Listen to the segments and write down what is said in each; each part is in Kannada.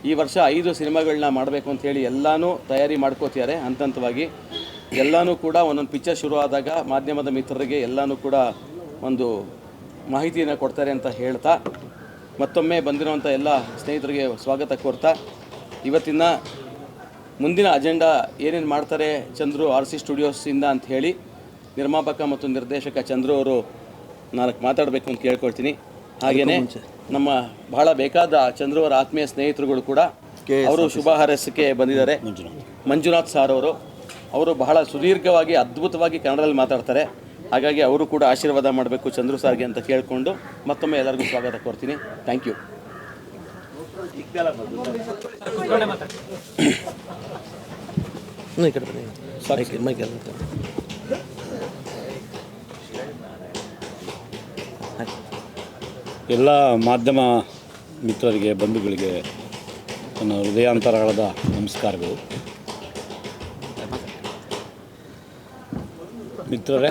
ಈ ವರ್ಷ 5 ಸಿನಿಮಾಗಳನ್ನ ಮಾಡಬೇಕು ಅಂತ ಹೇಳಿ ಎಲ್ಲನೂ ತಯಾರಿ ಮಾಡ್ಕೋತಿದ್ದಾರೆ ಹಂತವಾಗಿ. ಎಲ್ಲನೂ ಕೂಡ ಒಂದೊಂದು ಪಿಕ್ಚರ್ ಶುರು ಆದಾಗ ಮಾಧ್ಯಮದ ಮಿತ್ರರಿಗೆ ಎಲ್ಲನೂ ಕೂಡ ಒಂದು ಮಾಹಿತಿಯನ್ನು ಕೊಡ್ತಾರೆ ಅಂತ ಹೇಳ್ತಾ, ಮತ್ತೊಮ್ಮೆ ಬಂದಿರುವಂಥ ಎಲ್ಲ ಸ್ನೇಹಿತರಿಗೆ ಸ್ವಾಗತ ಕೋರ್ತಾ, ಇವತ್ತಿನ ಮುಂದಿನ ಅಜೆಂಡಾ ಏನೇನು ಮಾಡ್ತಾರೆ ಚಂದ್ರು RC ಸ್ಟುಡಿಯೋಸಿಂದ ಅಂತ ಹೇಳಿ ನಿರ್ಮಾಪಕ ಮತ್ತು ನಿರ್ದೇಶಕ ಚಂದ್ರು ಅವರು 4 ಮಾತಾಡಬೇಕು ಅಂತ ಕೇಳ್ಕೊಳ್ತೀನಿ. ಹಾಗೆಯೇ ನಮ್ಮ ಬಹಳ ಬೇಕಾದ ಚಂದ್ರು ಅವರ ಆತ್ಮೀಯ ಸ್ನೇಹಿತರುಗಳು ಕೂಡ ಅವರು ಶುಭ ಹಾರೈಸಕ್ಕೆ ಬಂದಿದ್ದಾರೆ. ಮಂಜುನಾಥ್ ಸಾರ್ ಅವರು ಬಹಳ ಸುದೀರ್ಘವಾಗಿ ಅದ್ಭುತವಾಗಿ ಕನ್ನಡದಲ್ಲಿ ಮಾತಾಡ್ತಾರೆ. ಹಾಗಾಗಿ ಅವರು ಕೂಡ ಆಶೀರ್ವಾದ ಮಾಡಬೇಕು ಚಂದ್ರು ಸಾರ್ಗೆ ಅಂತ ಕೇಳಿಕೊಂಡು ಮತ್ತೊಮ್ಮೆ ಎಲ್ಲರಿಗೂ ಸ್ವಾಗತ ಕೋರ್ತೀನಿ. Thank you. ಎಲ್ಲ ಮಾಧ್ಯಮ ಮಿತ್ರರಿಗೆ, ಬಂಧುಗಳಿಗೆ ನನ್ನ ಹೃದಯಾಂತರಾಳದ ನಮಸ್ಕಾರಗಳು. ಮಿತ್ರರೇ,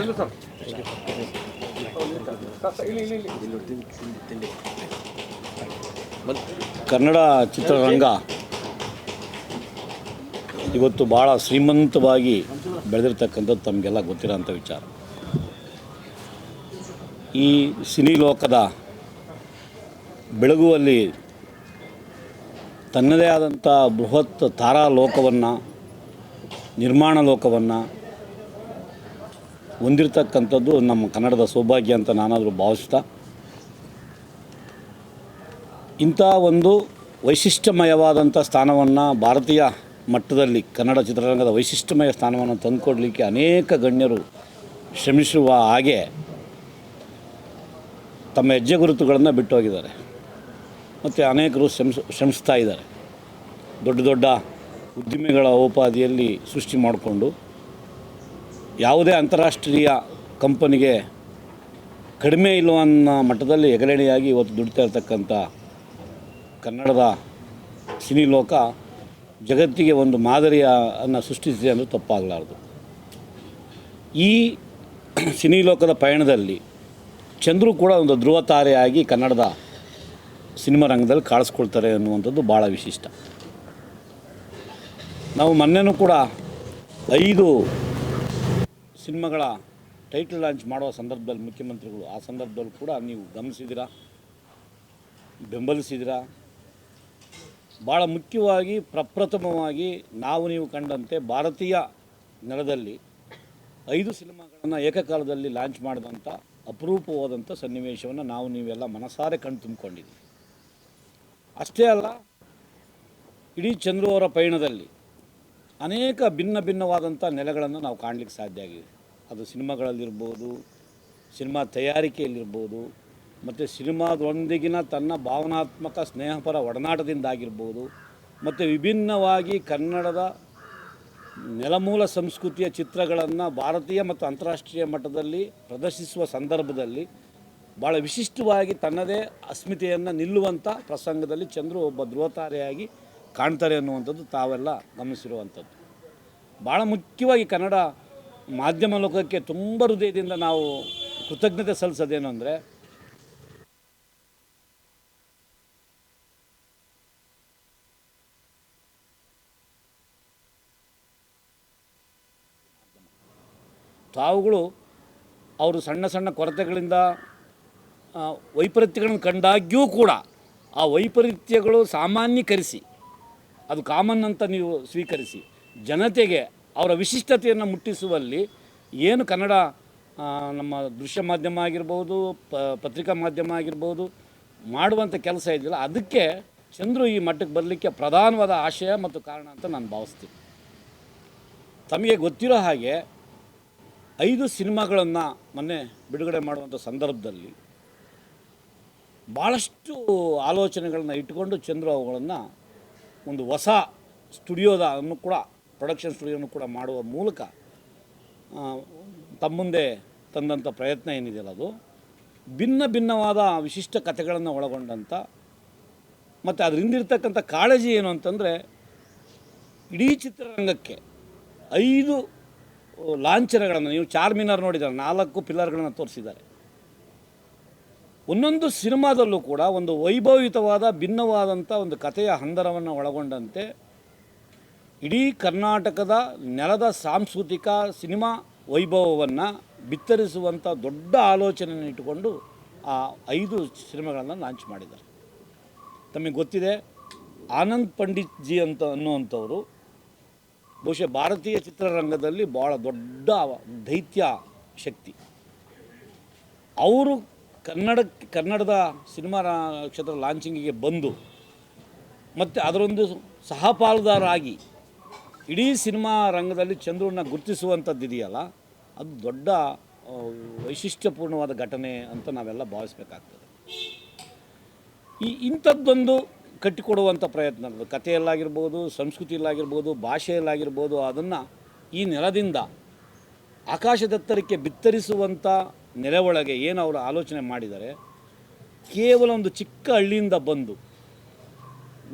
ಕನ್ನಡ ಚಿತ್ರರಂಗ ಇವತ್ತು ಭಾಳ ಶ್ರೀಮಂತವಾಗಿ ಬೆಳೆದಿರ್ತಕ್ಕಂಥದ್ದು ತಮಗೆಲ್ಲ ಗೊತ್ತಿರೋಂಥ ವಿಚಾರ. ಈ ಸಿನಿ ಲೋಕದ ಬೆಳಗುವಲ್ಲಿ ತನ್ನದೇ ಆದಂಥ ಬೃಹತ್ ತಾರಾ ಲೋಕವನ್ನು, ನಿರ್ಮಾಣ ಲೋಕವನ್ನು ಹೊಂದಿರತಕ್ಕಂಥದ್ದು ನಮ್ಮ ಕನ್ನಡದ ಸೌಭಾಗ್ಯ ಅಂತ ನಾನಾದರೂ ಭಾವಿಸ್ತಾ, ಇಂಥ ಒಂದು ವೈಶಿಷ್ಟ್ಯಮಯವಾದಂಥ ಸ್ಥಾನವನ್ನು ಭಾರತೀಯ ಮಟ್ಟದಲ್ಲಿ ಕನ್ನಡ ಚಿತ್ರರಂಗದ ವೈಶಿಷ್ಟ್ಯಮಯ ಸ್ಥಾನವನ್ನು ತಂದುಕೊಡಲಿಕ್ಕೆ ಅನೇಕ ಗಣ್ಯರು ಶ್ರಮಿಸುವ ಹಾಗೆ ತಮ್ಮ ಹೆಜ್ಜೆ ಗುರುತುಗಳನ್ನು ಬಿಟ್ಟು ಹೋಗಿದ್ದಾರೆ ಮತ್ತು ಅನೇಕರು ಶ್ರಮಿಸ್ತಾ ಇದ್ದಾರೆ. ದೊಡ್ಡ ದೊಡ್ಡ ಉದ್ದಿಮೆಗಳ ಉಪಾಧಿಯಲ್ಲಿ ಸೃಷ್ಟಿ ಮಾಡಿಕೊಂಡು ಯಾವುದೇ ಅಂತಾರಾಷ್ಟ್ರೀಯ ಕಂಪನಿಗೆ ಕಡಿಮೆ ಇಲ್ಲವನ್ನ ಮಟ್ಟದಲ್ಲಿ ಹೆಗರಣೆಯಾಗಿ ಇವತ್ತು ದುಡಿತಾ ಇರತಕ್ಕಂಥ ಕನ್ನಡದ ಸಿನಿ ಲೋಕ ಜಗತ್ತಿಗೆ ಒಂದು ಮಾದರಿಯನ್ನು ಸೃಷ್ಟಿಸಿದೆ ಅಂದರೆ ತಪ್ಪಾಗಲಾರದು. ಈ ಸಿನಿ ಲೋಕದ ಪಯಣದಲ್ಲಿ ಚಂದ್ರು ಕೂಡ ಒಂದು ಧ್ರುವ ತಾರೆಯಾಗಿ ಕನ್ನಡದ ಸಿನಿಮಾ ರಂಗದಲ್ಲಿ ಕಾಣಿಸ್ಕೊಳ್ತಾರೆ ಅನ್ನುವಂಥದ್ದು ಭಾಳ ವಿಶಿಷ್ಟ. ನಾವು ಮೊನ್ನೆನೂ ಕೂಡ 5 ಸಿನಿಮಾಗಳ ಟೈಟಲ್ ಲಾಂಚ್ ಮಾಡುವ ಸಂದರ್ಭದಲ್ಲಿ ಮುಖ್ಯಮಂತ್ರಿಗಳು, ಆ ಸಂದರ್ಭದಲ್ಲಿ ಕೂಡ ನೀವು ಗಮನಿಸಿದ್ದೀರಾ, ಬೆಂಬಲಿಸಿದ್ದೀರಾ. ಭಾಳ ಮುಖ್ಯವಾಗಿ ಪ್ರಪ್ರಥಮವಾಗಿ ನಾವು ನೀವು ಕಂಡಂತೆ ಭಾರತೀಯ ನೆಲದಲ್ಲಿ 5 ಸಿನಿಮಾಗಳನ್ನು ಏಕಕಾಲದಲ್ಲಿ ಲಾಂಚ್ ಮಾಡಿದಂಥ ಅಪರೂಪವಾದಂಥ ಸನ್ನಿವೇಶವನ್ನು ನಾವು ನೀವೆಲ್ಲ ಮನಸಾರೆ ಕಣ್ಣು ತುಂಬಿಕೊಂಡಿದ್ದೀವಿ. ಅಷ್ಟೇ ಅಲ್ಲ, ಇಡೀ ಚಂದ್ರು ಅವರ ಪಯಣದಲ್ಲಿ ಅನೇಕ ಭಿನ್ನವಾದಂಥ ನೆಲೆಗಳನ್ನು ನಾವು ಕಾಣಲಿಕ್ಕೆ ಸಾಧ್ಯ ಆಗಿದೆ. ಅದು ಸಿನಿಮಾಗಳಲ್ಲಿರ್ಬೋದು, ಸಿನಿಮಾ ತಯಾರಿಕೆಯಲ್ಲಿರ್ಬೋದು, ಮತ್ತು ಸಿನಿಮಾದೊಂದಿಗಿನ ತನ್ನ ಭಾವನಾತ್ಮಕ ಸ್ನೇಹಪರ ಒಡನಾಟದಿಂದಾಗಿರ್ಬೋದು, ಮತ್ತು ವಿಭಿನ್ನವಾಗಿ ಕನ್ನಡದ ನೆಲಮೂಲ ಸಂಸ್ಕೃತಿಯ ಚಿತ್ರಗಳನ್ನು ಭಾರತೀಯ ಮತ್ತು ಅಂತಾರಾಷ್ಟ್ರೀಯ ಮಟ್ಟದಲ್ಲಿ ಪ್ರದರ್ಶಿಸುವ ಸಂದರ್ಭದಲ್ಲಿ ಭಾಳ ವಿಶಿಷ್ಟವಾಗಿ ತನ್ನದೇ ಅಸ್ಮಿತೆಯನ್ನು ನಿಲ್ಲುವಂಥ ಪ್ರಸಂಗದಲ್ಲಿ ಚಂದ್ರು ಒಬ್ಬ ಧ್ರುವತಾರೆಯಾಗಿ ಕಾಣ್ತಾರೆ ಅನ್ನುವಂಥದ್ದು ತಾವೆಲ್ಲ ಗಮನಿಸಿರುವಂಥದ್ದು. ಭಾಳ ಮುಖ್ಯವಾಗಿ ಕನ್ನಡ ಮಾಧ್ಯಮ ಲೋಕಕ್ಕೆ ತುಂಬ ಹೃದಯದಿಂದ ನಾವು ಕೃತಜ್ಞತೆ ಸಲ್ಲಿಸೋದೇನು ಅಂದರೆ, ತಾವುಗಳು ಅವರು ಸಣ್ಣ ಸಣ್ಣ ಕೊರತೆಗಳಿಂದ ವೈಪರೀತ್ಯಗಳನ್ನು ಕಂಡಾಗ್ಯೂ ಕೂಡ ಆ ವೈಪರೀತ್ಯಗಳು ಸಾಮಾನ್ಯೀಕರಿಸಿ, ಅದು ಕಾಮನ್ ಅಂತ ನೀವು ಸ್ವೀಕರಿಸಿ, ಜನತೆಗೆ ಅವರ ವಿಶಿಷ್ಟತೆಯನ್ನು ಮುಟ್ಟಿಸುವಲ್ಲಿ ಏನು ಕನ್ನಡ ನಮ್ಮ ದೃಶ್ಯ ಮಾಧ್ಯಮ ಆಗಿರ್ಬೋದು, ಪತ್ರಿಕಾ ಮಾಧ್ಯಮ ಆಗಿರ್ಬೋದು ಮಾಡುವಂಥ ಕೆಲಸ ಇದೆಯಲ್ಲ, ಅದಕ್ಕೆ ಚಂದ್ರು ಈ ಮಟ್ಟಕ್ಕೆ ಬರಲಿಕ್ಕೆ ಪ್ರಧಾನವಾದ ಆಶಯ ಮತ್ತು ಕಾರಣ ಅಂತ ನಾನು ಭಾವಿಸ್ತೀನಿ. ತಮಗೆ ಗೊತ್ತಿರೋ ಹಾಗೆ 5 ಸಿನಿಮಾಗಳನ್ನು ಮೊನ್ನೆ ಬಿಡುಗಡೆ ಮಾಡುವಂಥ ಸಂದರ್ಭದಲ್ಲಿ ಭಾಳಷ್ಟು ಆಲೋಚನೆಗಳನ್ನ ಇಟ್ಟುಕೊಂಡು ಚಂದ್ರು ಅವುಗಳನ್ನು ಒಂದು ಹೊಸ ಸ್ಟುಡಿಯೋದನ್ನು ಕೂಡ, ಪ್ರೊಡಕ್ಷನ್ ಸ್ಟುಡಿಯೋನು ಕೂಡ ಮಾಡುವ ಮೂಲಕ ತಮ್ಮ ಮುಂದೆ ತಂದಂಥ ಪ್ರಯತ್ನ ಏನಿದೆಯಲ್ಲ, ಅದು ಭಿನ್ನವಾದ ವಿಶಿಷ್ಟ ಕಥೆಗಳನ್ನು ಒಳಗೊಂಡಂಥ, ಮತ್ತು ಅದರಿಂದಿರ್ತಕ್ಕಂಥ ಕಾಳಜಿ ಏನು ಅಂತಂದರೆ, ಇಡೀ ಚಿತ್ರರಂಗಕ್ಕೆ 5 ಲಾಂಛನಗಳನ್ನು, ನೀವು ಚಾರ್ಮಿನಾರ್ ನೋಡಿದ್ದಾರೆ, 4 ಪಿಲ್ಲರ್ಗಳನ್ನು ತೋರಿಸಿದ್ದಾರೆ. ಒಂದೊಂದು ಸಿನಿಮಾದಲ್ಲೂ ಕೂಡ ಒಂದು ವೈಭವಯುತವಾದ ಭಿನ್ನವಾದಂಥ ಒಂದು ಕಥೆಯ ಹಂದರವನ್ನು ಒಳಗೊಂಡಂತೆ ಇಡೀ ಕರ್ನಾಟಕದ ನೆಲದ ಸಾಂಸ್ಕೃತಿಕ ಸಿನಿಮಾ ವೈಭವವನ್ನು ಬಿತ್ತರಿಸುವಂಥ ದೊಡ್ಡ ಆಲೋಚನೆಯನ್ನು ಇಟ್ಟುಕೊಂಡು ಆ 5 ಸಿನಿಮಾಗಳನ್ನು ಲಾಂಚ್ ಮಾಡಿದ್ದಾರೆ. ತಮಗೆ ಗೊತ್ತಿದೆ, ಆನಂದ್ ಪಂಡಿತ್ ಜಿ ಅಂತ ಅನ್ನುವಂಥವರು ಬಹುಶಃ ಭಾರತೀಯ ಚಿತ್ರರಂಗದಲ್ಲಿ ಭಾಳ ದೊಡ್ಡ ದೈತ್ಯ ಶಕ್ತಿ. ಅವರು ಕನ್ನಡದ ಸಿನಿಮಾ ಕ್ಷೇತ್ರ ಲಾಂಚಿಂಗಿಗೆ ಬಂದು ಮತ್ತು ಅದರೊಂದು ಸಹಪಾಲುದಾರರಾಗಿ ಇಡೀ ಸಿನಿಮಾ ರಂಗದಲ್ಲಿ ಚಂದ್ರನ ಗುರುತಿಸುವಂಥದ್ದು ಇದೆಯಲ್ಲ, ಅದು ದೊಡ್ಡ ವೈಶಿಷ್ಟ್ಯಪೂರ್ಣವಾದ ಘಟನೆ ಅಂತ ನಾವೆಲ್ಲ ಭಾವಿಸಬೇಕಾಗ್ತದೆ. ಇಂಥದ್ದೊಂದು ಕಟ್ಟಿಕೊಡುವಂಥ ಪ್ರಯತ್ನ ಕಥೆಯಲ್ಲಾಗಿರ್ಬೋದು, ಸಂಸ್ಕೃತಿಯಲ್ಲಾಗಿರ್ಬೋದು, ಭಾಷೆಯಲ್ಲಾಗಿರ್ಬೋದು, ಅದನ್ನು ಈ ನೆಲದಿಂದ ಆಕಾಶದೆತ್ತರಕ್ಕೆ ಬಿತ್ತರಿಸುವಂಥ ನೆಲೆ ಒಳಗೆ ಏನು ಅವರು ಆಲೋಚನೆ ಮಾಡಿದ್ದಾರೆ. ಕೇವಲ ಒಂದು ಚಿಕ್ಕ ಹಳ್ಳಿಯಿಂದ ಬಂದು,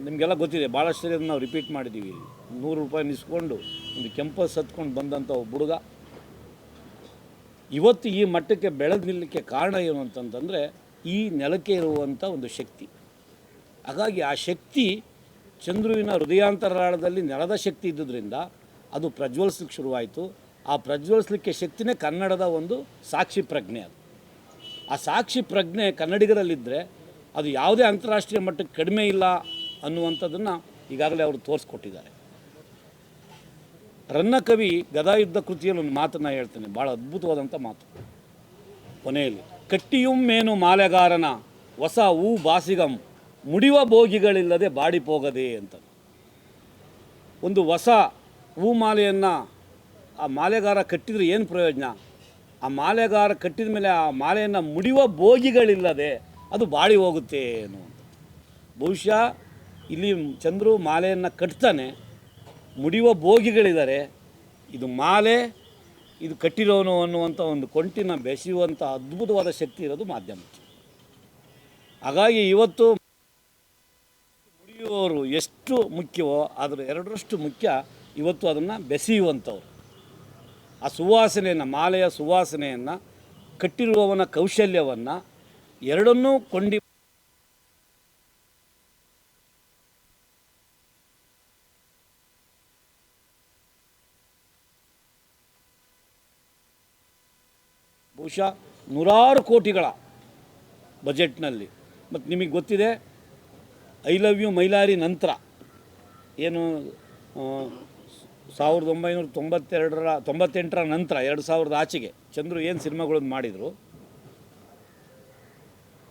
ನಿಮಗೆಲ್ಲ ಗೊತ್ತಿದೆ, ಭಾಳಷ್ಟು ಸರಿ ಅದನ್ನು ನಾವು ರಿಪೀಟ್ ಮಾಡಿದ್ದೀವಿ, 100 ರೂಪಾಯಿ ನಿಸ್ಕೊಂಡು ಒಂದು ಕೆಂಪಸ್ ಹತ್ಕೊಂಡು ಬಂದಂಥ ಒಬ್ಬ ಹುಡುಗ ಇವತ್ತು ಈ ಮಟ್ಟಕ್ಕೆ ಬೆಳೆದು ನಿಲ್ಲಕ್ಕೆ ಕಾರಣ ಏನು ಅಂತಂತಂದರೆ ಈ ನೆಲಕ್ಕೆ ಇರುವಂಥ ಒಂದು ಶಕ್ತಿ. ಹಾಗಾಗಿ ಆ ಶಕ್ತಿ ಚಂದ್ರುವಿನ ಹೃದಯಾಂತರಾಳದಲ್ಲಿ ನೆಲದ ಶಕ್ತಿ ಇದ್ದುದರಿಂದ ಅದು ಪ್ರಜ್ವಲಿಸ್ಲಿಕ್ಕೆ ಶುರುವಾಯಿತು. ಆ ಪ್ರಜ್ವಲಿಸಲಿಕ್ಕೆ ಶಕ್ತಿನೇ ಕನ್ನಡದ ಒಂದು ಸಾಕ್ಷಿ ಪ್ರಜ್ಞೆ. ಅದು ಆ ಸಾಕ್ಷಿ ಪ್ರಜ್ಞೆ ಕನ್ನಡಿಗರಲ್ಲಿದ್ದರೆ ಅದು ಯಾವುದೇ ಅಂತಾರಾಷ್ಟ್ರೀಯ ಮಟ್ಟಕ್ಕೆ ಕಡಿಮೆ ಇಲ್ಲ ಅನ್ನುವಂಥದ್ದನ್ನು ಈಗಾಗಲೇ ಅವರು ತೋರಿಸ್ಕೊಟ್ಟಿದ್ದಾರೆ. ರನ್ನಕವಿ ಗದಾಯುದ್ಧ ಕೃತಿಯಲ್ಲಿ ಒಂದು ಮಾತನ್ನು ಹೇಳ್ತೇನೆ, ಭಾಳ ಅದ್ಭುತವಾದಂಥ ಮಾತು. ಕೊನೆಯಲ್ಲಿ ಕಟ್ಟಿಯುಂ ಮೇನು ಮಾಲೆಗಾರನ ಹೊಸ ಹೂ ಬಾಸಿಗಂ ಮುಡಿಯುವ ಬೋಗಿಗಳಿಲ್ಲದೆ ಬಾಡಿಪೋಗದೆ ಅಂತ. ಒಂದು ಹೊಸ ಹೂ ಮಾಲೆಯನ್ನು ಆ ಮಾಲೆಗಾರ ಕಟ್ಟಿದರೆ ಏನು ಪ್ರಯೋಜನ? ಆ ಮಾಲೆಗಾರ ಕಟ್ಟಿದ ಮೇಲೆ ಆ ಮಾಲೆಯನ್ನು ಮುಡಿಯುವ ಬೋಗಿಗಳಿಲ್ಲದೆ ಅದು ಬಾಡಿ ಹೋಗುತ್ತೆ ಅನ್ನುವಂಥದ್ದು. ಬಹುಶಃ ಇಲ್ಲಿ ಚಂದ್ರು ಮಾಲೆಯನ್ನು ಕಟ್ತಾನೆ, ಮುಡಿಯುವ ಬೋಗಿಗಳಿದ್ದಾರೆ, ಇದು ಮಾಲೆ, ಇದು ಕಟ್ಟಿರೋನು ಅನ್ನುವಂಥ ಒಂದು ಕೊಂಟಿನ ಬೆಸೆಯುವಂಥ ಅದ್ಭುತವಾದ ಶಕ್ತಿ ಇರೋದು ಮಾಧ್ಯಮಕ್ಕೆ. ಹಾಗಾಗಿ ಇವತ್ತು ಮುಡಿಯುವವರು ಎಷ್ಟು ಮುಖ್ಯವೋ ಅದರ 2ರಷ್ಟು ಮುಖ್ಯ ಇವತ್ತು ಅದನ್ನು ಬೆಸೆಯುವಂಥವ್ರು. ಆ ಸುವಾಸನೆಯನ್ನು, ಮಾಲೆಯ ಸುವಾಸನೆಯನ್ನು, ಕಟ್ಟಿರುವವನ ಕೌಶಲ್ಯವನ್ನು ಎರಡನ್ನೂ ಕೊಂಡಿ ಬಹುಶಃ 100 ಕೋಟಿಗಳ ಬಜೆಟ್ನಲ್ಲಿ. ಮತ್ತು ನಿಮಗೆ ಗೊತ್ತಿದೆ, ಐ ಲವ್ ಯು ಮೈಲಾರಿ ನಂತರ ಏನು 1998ರ ನಂತರ 2000 ಆಚೆಗೆ ಚಂದ್ರು ಏನು ಸಿನಿಮಾಗಳನ್ನು ಮಾಡಿದರು,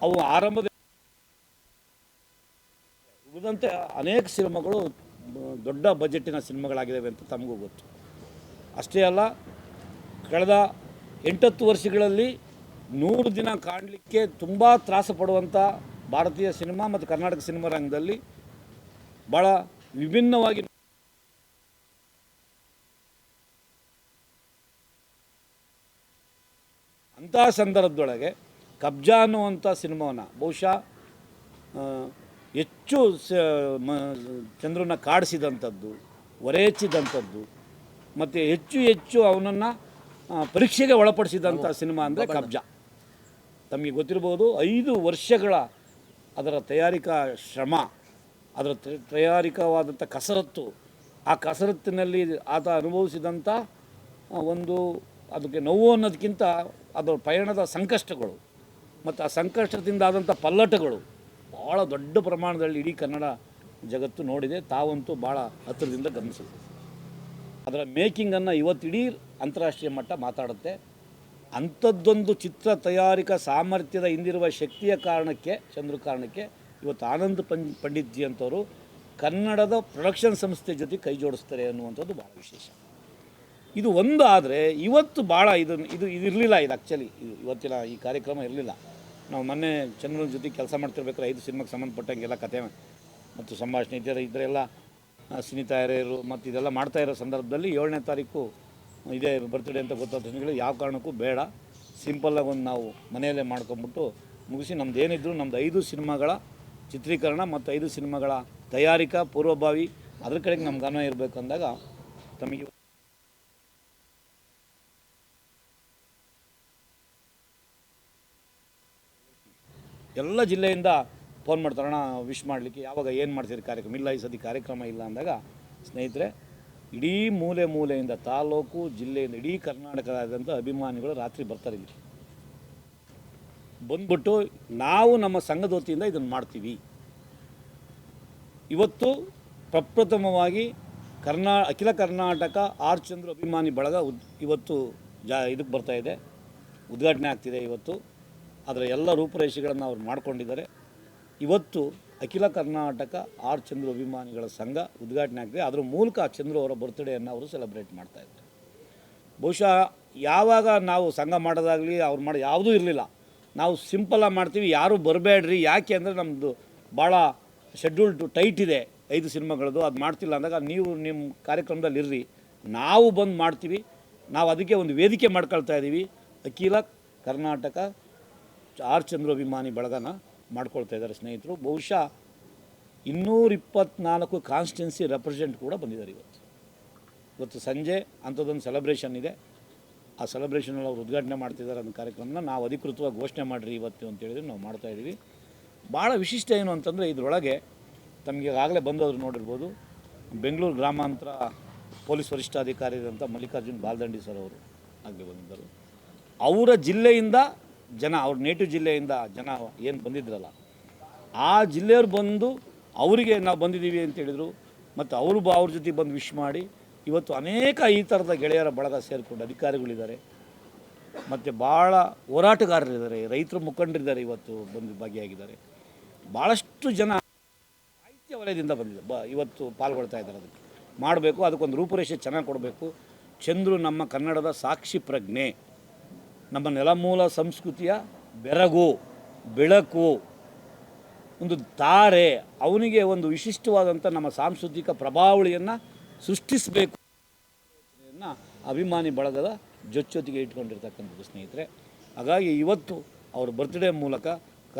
ಅವು ಆರಂಭದ ಉಳಿದಂತೆ ಅನೇಕ ಸಿನಿಮಾಗಳು ದೊಡ್ಡ ಬಜೆಟ್ಟಿನ ಸಿನಿಮಾಗಳಾಗಿದ್ದಾವೆ ಅಂತ ತಮಗೂ ಗೊತ್ತು. ಅಷ್ಟೇ ಅಲ್ಲ, ಕಳೆದ 8-10 ವರ್ಷಗಳಲ್ಲಿ 100 ದಿನ ಕಾಣಲಿಕ್ಕೆ ತುಂಬ ತ್ರಾಸ ಪಡುವಂಥ ಭಾರತೀಯ ಸಿನಿಮಾ ಮತ್ತು ಕರ್ನಾಟಕ ಸಿನಿಮಾ ರಂಗದಲ್ಲಿ ಭಾಳ ವಿಭಿನ್ನವಾಗಿ ಅಂಥ ಸಂದರ್ಭದೊಳಗೆ ಕಬ್ಜಾ ಅನ್ನುವಂಥ ಸಿನಿಮಾವನ್ನು ಬಹುಶಃ ಹೆಚ್ಚು ಚಂದ್ರನ ಕಾಡಿಸಿದಂಥದ್ದು, ಹೊರೆಹೆಚ್ಚಿದಂಥದ್ದು ಮತ್ತು ಹೆಚ್ಚು ಅವನನ್ನು ಪರೀಕ್ಷೆಗೆ ಒಳಪಡಿಸಿದಂಥ ಸಿನಿಮಾ ಅಂದರೆ ಕಬ್ಜಾ. ತಮಗೆ ಗೊತ್ತಿರ್ಬೋದು, 5 ವರ್ಷಗಳ ಅದರ ತಯಾರಿಕಾ ಶ್ರಮ, ಅದರ ತಯಾರಿಕವಾದಂಥ ಕಸರತ್ತು, ಆ ಕಸರತ್ತಿನಲ್ಲಿ ಆತ ಅನುಭವಿಸಿದಂಥ ಒಂದು ಅದಕ್ಕೆ ನೋವು ಅನ್ನೋದಕ್ಕಿಂತ ಅದರ ಪಯಣದ ಸಂಕಷ್ಟಗಳು ಮತ್ತು ಆ ಸಂಕಷ್ಟದಿಂದ ಆದಂಥ ಪಲ್ಲಟಗಳು ಭಾಳ ದೊಡ್ಡ ಪ್ರಮಾಣದಲ್ಲಿ ಇಡೀ ಕನ್ನಡ ಜಗತ್ತು ನೋಡಿದೆ. ತಾವಂತೂ ಭಾಳ ಹತ್ತಿರದಿಂದ ಗಮನಿಸುತ್ತೆ. ಅದರ ಮೇಕಿಂಗನ್ನು ಇವತ್ತಿಡೀ ಅಂತಾರಾಷ್ಟ್ರೀಯ ಮಟ್ಟ ಮಾತಾಡುತ್ತೆ. ಅಂಥದ್ದೊಂದು ಚಿತ್ರ ತಯಾರಿಕಾ ಸಾಮರ್ಥ್ಯದ ಹಿಂದಿರುವ ಶಕ್ತಿಯ ಕಾರಣಕ್ಕೆ, ಚಂದ್ರು ಕಾರಣಕ್ಕೆ ಇವತ್ತು ಆನಂದ್ ಪಂಡಿತ್ ಜಿ ಅಂತವರು ಕನ್ನಡದ ಪ್ರೊಡಕ್ಷನ್ ಸಂಸ್ಥೆ ಜೊತೆ ಕೈ ಜೋಡಿಸ್ತಾರೆ ಅನ್ನುವಂಥದ್ದು ಭಾಳ ವಿಶೇಷ. ಇದು ಒಂದು. ಆದರೆ ಇವತ್ತು ಭಾಳ ಇದು ಇರಲಿಲ್ಲ. ಇದು ಆ್ಯಕ್ಚುಲಿ ಇವತ್ತಿನ ಈ ಕಾರ್ಯಕ್ರಮ ಇರಲಿಲ್ಲ. ನಾವು ಮೊನ್ನೆ ಚಂದ್ರನ ಜೊತೆ ಕೆಲಸ ಮಾಡ್ತಿರ್ಬೇಕಾದ್ರೆ 5 ಸಿನಿಮಾಗೆ ಸಂಬಂಧಪಟ್ಟಂಗೆಲ್ಲ ಕತೆ ಮತ್ತು ಸಂಭಾಷಣೆ ಇದರೆಲ್ಲ ಸುನೀತಾ ಹಿರಿಯರು ಮತ್ತು ಇದೆಲ್ಲ ಮಾಡ್ತಾಯಿರೋ ಸಂದರ್ಭದಲ್ಲಿ 7ನೇ ತಾರೀಕು ಇದೇ ಬರ್ತ್ಡೇ ಅಂತ ಗೊತ್ತಾಗ್ತದೆ. ಯಾವ ಕಾರಣಕ್ಕೂ ಬೇಡ, ಸಿಂಪಲ್ಲಾಗಿ ಒಂದು ನಾವು ಮನೆಯಲ್ಲೇ ಮಾಡ್ಕೊಂಬಿಟ್ಟು ಮುಗಿಸಿ ನಮ್ದು ಏನಿದ್ರು ನಮ್ಮದು 5 ಸಿನಿಮಾಗಳ ಚಿತ್ರೀಕರಣ ಮತ್ತು 5 ಸಿನಿಮಾಗಳ ತಯಾರಿಕಾ ಪೂರ್ವಭಾವಿ ಅದ್ರ ಕಡೆಗೆ ನಮ್ಮ ಗಮನ ಇರಬೇಕು ಅಂದಾಗ ತಮಗೆ ಎಲ್ಲ ಜಿಲ್ಲೆಯಿಂದ ಫೋನ್ ಮಾಡ್ತಾರೆ, ಅಣ್ಣ ವಿಶ್ ಮಾಡಲಿಕ್ಕೆ, ಯಾವಾಗ ಏನು ಮಾಡ್ತೀರಿ ಕಾರ್ಯಕ್ರಮ, ಇಲ್ಲ ಈ ಸತಿ ಕಾರ್ಯಕ್ರಮ ಇಲ್ಲ ಅಂದಾಗ ಸ್ನೇಹಿತರೆ ಇಡೀ ಮೂಲೆ ಮೂಲೆಯಿಂದ ತಾಲೂಕು ಜಿಲ್ಲೆಯಿಂದ ಇಡೀ ಕರ್ನಾಟಕದಾದ್ಯಂತ ಅಭಿಮಾನಿಗಳು ರಾತ್ರಿ ಬರ್ತಾರೆ ಇಲ್ಲಿ ಬಂದ್ಬಿಟ್ಟು ನಾವು ನಮ್ಮ ಸಂಘದ ವತಿಯಿಂದ ಇದನ್ನು ಮಾಡ್ತೀವಿ. ಇವತ್ತು ಪ್ರಪ್ರಥಮವಾಗಿ ಅಖಿಲ ಕರ್ನಾಟಕ ಆರ್ ಚಂದ್ರು ಅಭಿಮಾನಿ ಬಳಗ ಇವತ್ತು ಇದಕ್ಕೆ ಬರ್ತಾಯಿದೆ, ಉದ್ಘಾಟನೆ ಆಗ್ತಿದೆ ಇವತ್ತು. ಅದರ ಎಲ್ಲ ರೂಪುರೇಷೆಗಳನ್ನು ಅವ್ರು ಮಾಡ್ಕೊಂಡಿದ್ದಾರೆ. ಇವತ್ತು ಅಖಿಲ ಕರ್ನಾಟಕ ಆರ್ ಚಂದ್ರು ಅಭಿಮಾನಿಗಳ ಸಂಘ ಉದ್ಘಾಟನೆ ಆಗ್ತಿದೆ. ಅದರ ಮೂಲಕ ಚಂದ್ರು ಅವರ ಬರ್ತ್ಡೇಯನ್ನು ಅವರು ಸೆಲೆಬ್ರೇಟ್ ಮಾಡ್ತಾಯಿದ್ದಾರೆ. ಬಹುಶಃ ಯಾವಾಗ ನಾವು ಸಂಘ ಮಾಡೋದಾಗಲಿ ಅವ್ರು ಮಾಡೋ ಯಾವುದೂ ಇರಲಿಲ್ಲ, ನಾವು ಸಿಂಪಲಾಗಿ ಮಾಡ್ತೀವಿ, ಯಾರೂ ಬರಬೇಡ್ರಿ, ಯಾಕೆ ಅಂದರೆ ನಮ್ಮದು ಭಾಳ ಶೆಡ್ಯೂಲ್ ಟೈಟ್ ಇದೆ 5 ಸಿನಿಮಾಗಳದ್ದು, ಅದು ಮಾಡ್ತಿಲ್ಲ ಅಂದಾಗ ನೀವು ನಿಮ್ಮ ಕಾರ್ಯಕ್ರಮದಲ್ಲಿ ಇರ್ರಿ, ನಾವು ಬಂದು ಮಾಡ್ತೀವಿ. ನಾವು ಅದಕ್ಕೆ ಒಂದು ವೇದಿಕೆ ಮಾಡ್ಕೊಳ್ತಾ ಇದ್ದೀವಿ. ಅಖಿಲ ಕರ್ನಾಟಕ ಆರ್ ಚಂದ್ರು ಅಭಿಮಾನಿ ಬಳಗನ ಮಾಡ್ಕೊಳ್ತಾ ಇದ್ದಾರೆ ಸ್ನೇಹಿತರು. ಬಹುಶಃ 224 ಕಾನ್ಸ್ಟಿಟ್ಯುನ್ಸಿ ರೆಪ್ರೆಸೆಂಟ್ ಕೂಡ ಬಂದಿದ್ದಾರೆ ಇವತ್ತು ಸಂಜೆ ಅಂಥದ್ದೊಂದು ಸೆಲೆಬ್ರೇಷನ್ ಇದೆ. ಆ ಸೆಲೆಬ್ರೇಷನಲ್ಲಿ ಅವ್ರು ಉದ್ಘಾಟನೆ ಮಾಡ್ತಿದ್ದಾರೆ ಅನ್ನೋ ಕಾರ್ಯಕ್ರಮನ ನಾವು ಅಧಿಕೃತವಾಗಿ ಘೋಷಣೆ ಮಾಡಿರಿ ಇವತ್ತು ಅಂತೇಳಿದ್ರೆ ನಾವು ಮಾಡ್ತಾಯಿದ್ದೀವಿ. ಭಾಳ ವಿಶಿಷ್ಟ ಏನು ಅಂತಂದರೆ ಇದರೊಳಗೆ ತಮಗೆ ಆಗಲೇ ಬಂದವರು ನೋಡಿರ್ಬೋದು, ಬೆಂಗಳೂರು ಗ್ರಾಮಾಂತರ ಪೊಲೀಸ್ ವರಿಷ್ಠಾಧಿಕಾರಿಯಾದಂಥ ಮಲ್ಲಿಕಾರ್ಜುನ್ ಬಾಲ್ದಂಡಿ ಸರ್ ಅವರು ಆಗಲೇ ಬಂದಿದ್ದರು. ಅವರ ಜಿಲ್ಲೆಯಿಂದ ಜನ, ಅವ್ರ ನೇಟಿವ್ ಜಿಲ್ಲೆಯಿಂದ ಜನ ಏನು ಬಂದಿದ್ರಲ್ಲ, ಆ ಜಿಲ್ಲೆಯವ್ರು ಬಂದು ಅವರಿಗೆ ನಾವು ಬಂದಿದ್ದೀವಿ ಅಂತೇಳಿದರು. ಮತ್ತು ಅವ್ರ ಜೊತೆ ಬಂದು ವಿಶ್ ಮಾಡಿ ಇವತ್ತು ಅನೇಕ ಈ ಥರದ ಗೆಳೆಯರ ಬಳಗ ಸೇರಿಕೊಂಡು ಅಧಿಕಾರಿಗಳಿದ್ದಾರೆ, ಮತ್ತು ಭಾಳ ಹೋರಾಟಗಾರರಿದ್ದಾರೆ, ರೈತರ ಮುಖಂಡರಿದ್ದಾರೆ, ಇವತ್ತು ಬಂದು ಭಾಗಿಯಾಗಿದ್ದಾರೆ. ಭಾಳಷ್ಟು ಜನ ಸಾಹಿತ್ಯ ವಲಯದಿಂದ ಬಂದಿದ್ದಾರೆ, ಇವತ್ತು ಪಾಲ್ಗೊಳ್ತಾ ಇದ್ದಾರೆ. ಅದಕ್ಕೆ ಮಾಡಬೇಕು, ಅದಕ್ಕೊಂದು ರೂಪುರೇಷೆ ಚೆನ್ನಾಗಿ ಕೊಡಬೇಕು. ಚಂದ್ರು ನಮ್ಮ ಕನ್ನಡದ ಸಾಕ್ಷಿ ಪ್ರಜ್ಞೆ, ನಮ್ಮ ನೆಲಮೂಲ ಸಂಸ್ಕೃತಿಯ ಬೆರಗು, ಬೆಳಕು, ಒಂದು ತಾರೆ. ಅವನಿಗೆ ಒಂದು ವಿಶಿಷ್ಟವಾದಂಥ ನಮ್ಮ ಸಾಂಸ್ಕೃತಿಕ ಪ್ರಭಾವಳಿಯನ್ನು ಸೃಷ್ಟಿಸಬೇಕು ಅಭಿಮಾನಿ ಬಳಗದ ಜೊತೆಗೆ ಇಟ್ಕೊಂಡಿರ್ತಕ್ಕಂಥದ್ದು ಸ್ನೇಹಿತರೆ. ಹಾಗಾಗಿ ಇವತ್ತು ಅವ್ರ ಬರ್ತ್ಡೇ ಮೂಲಕ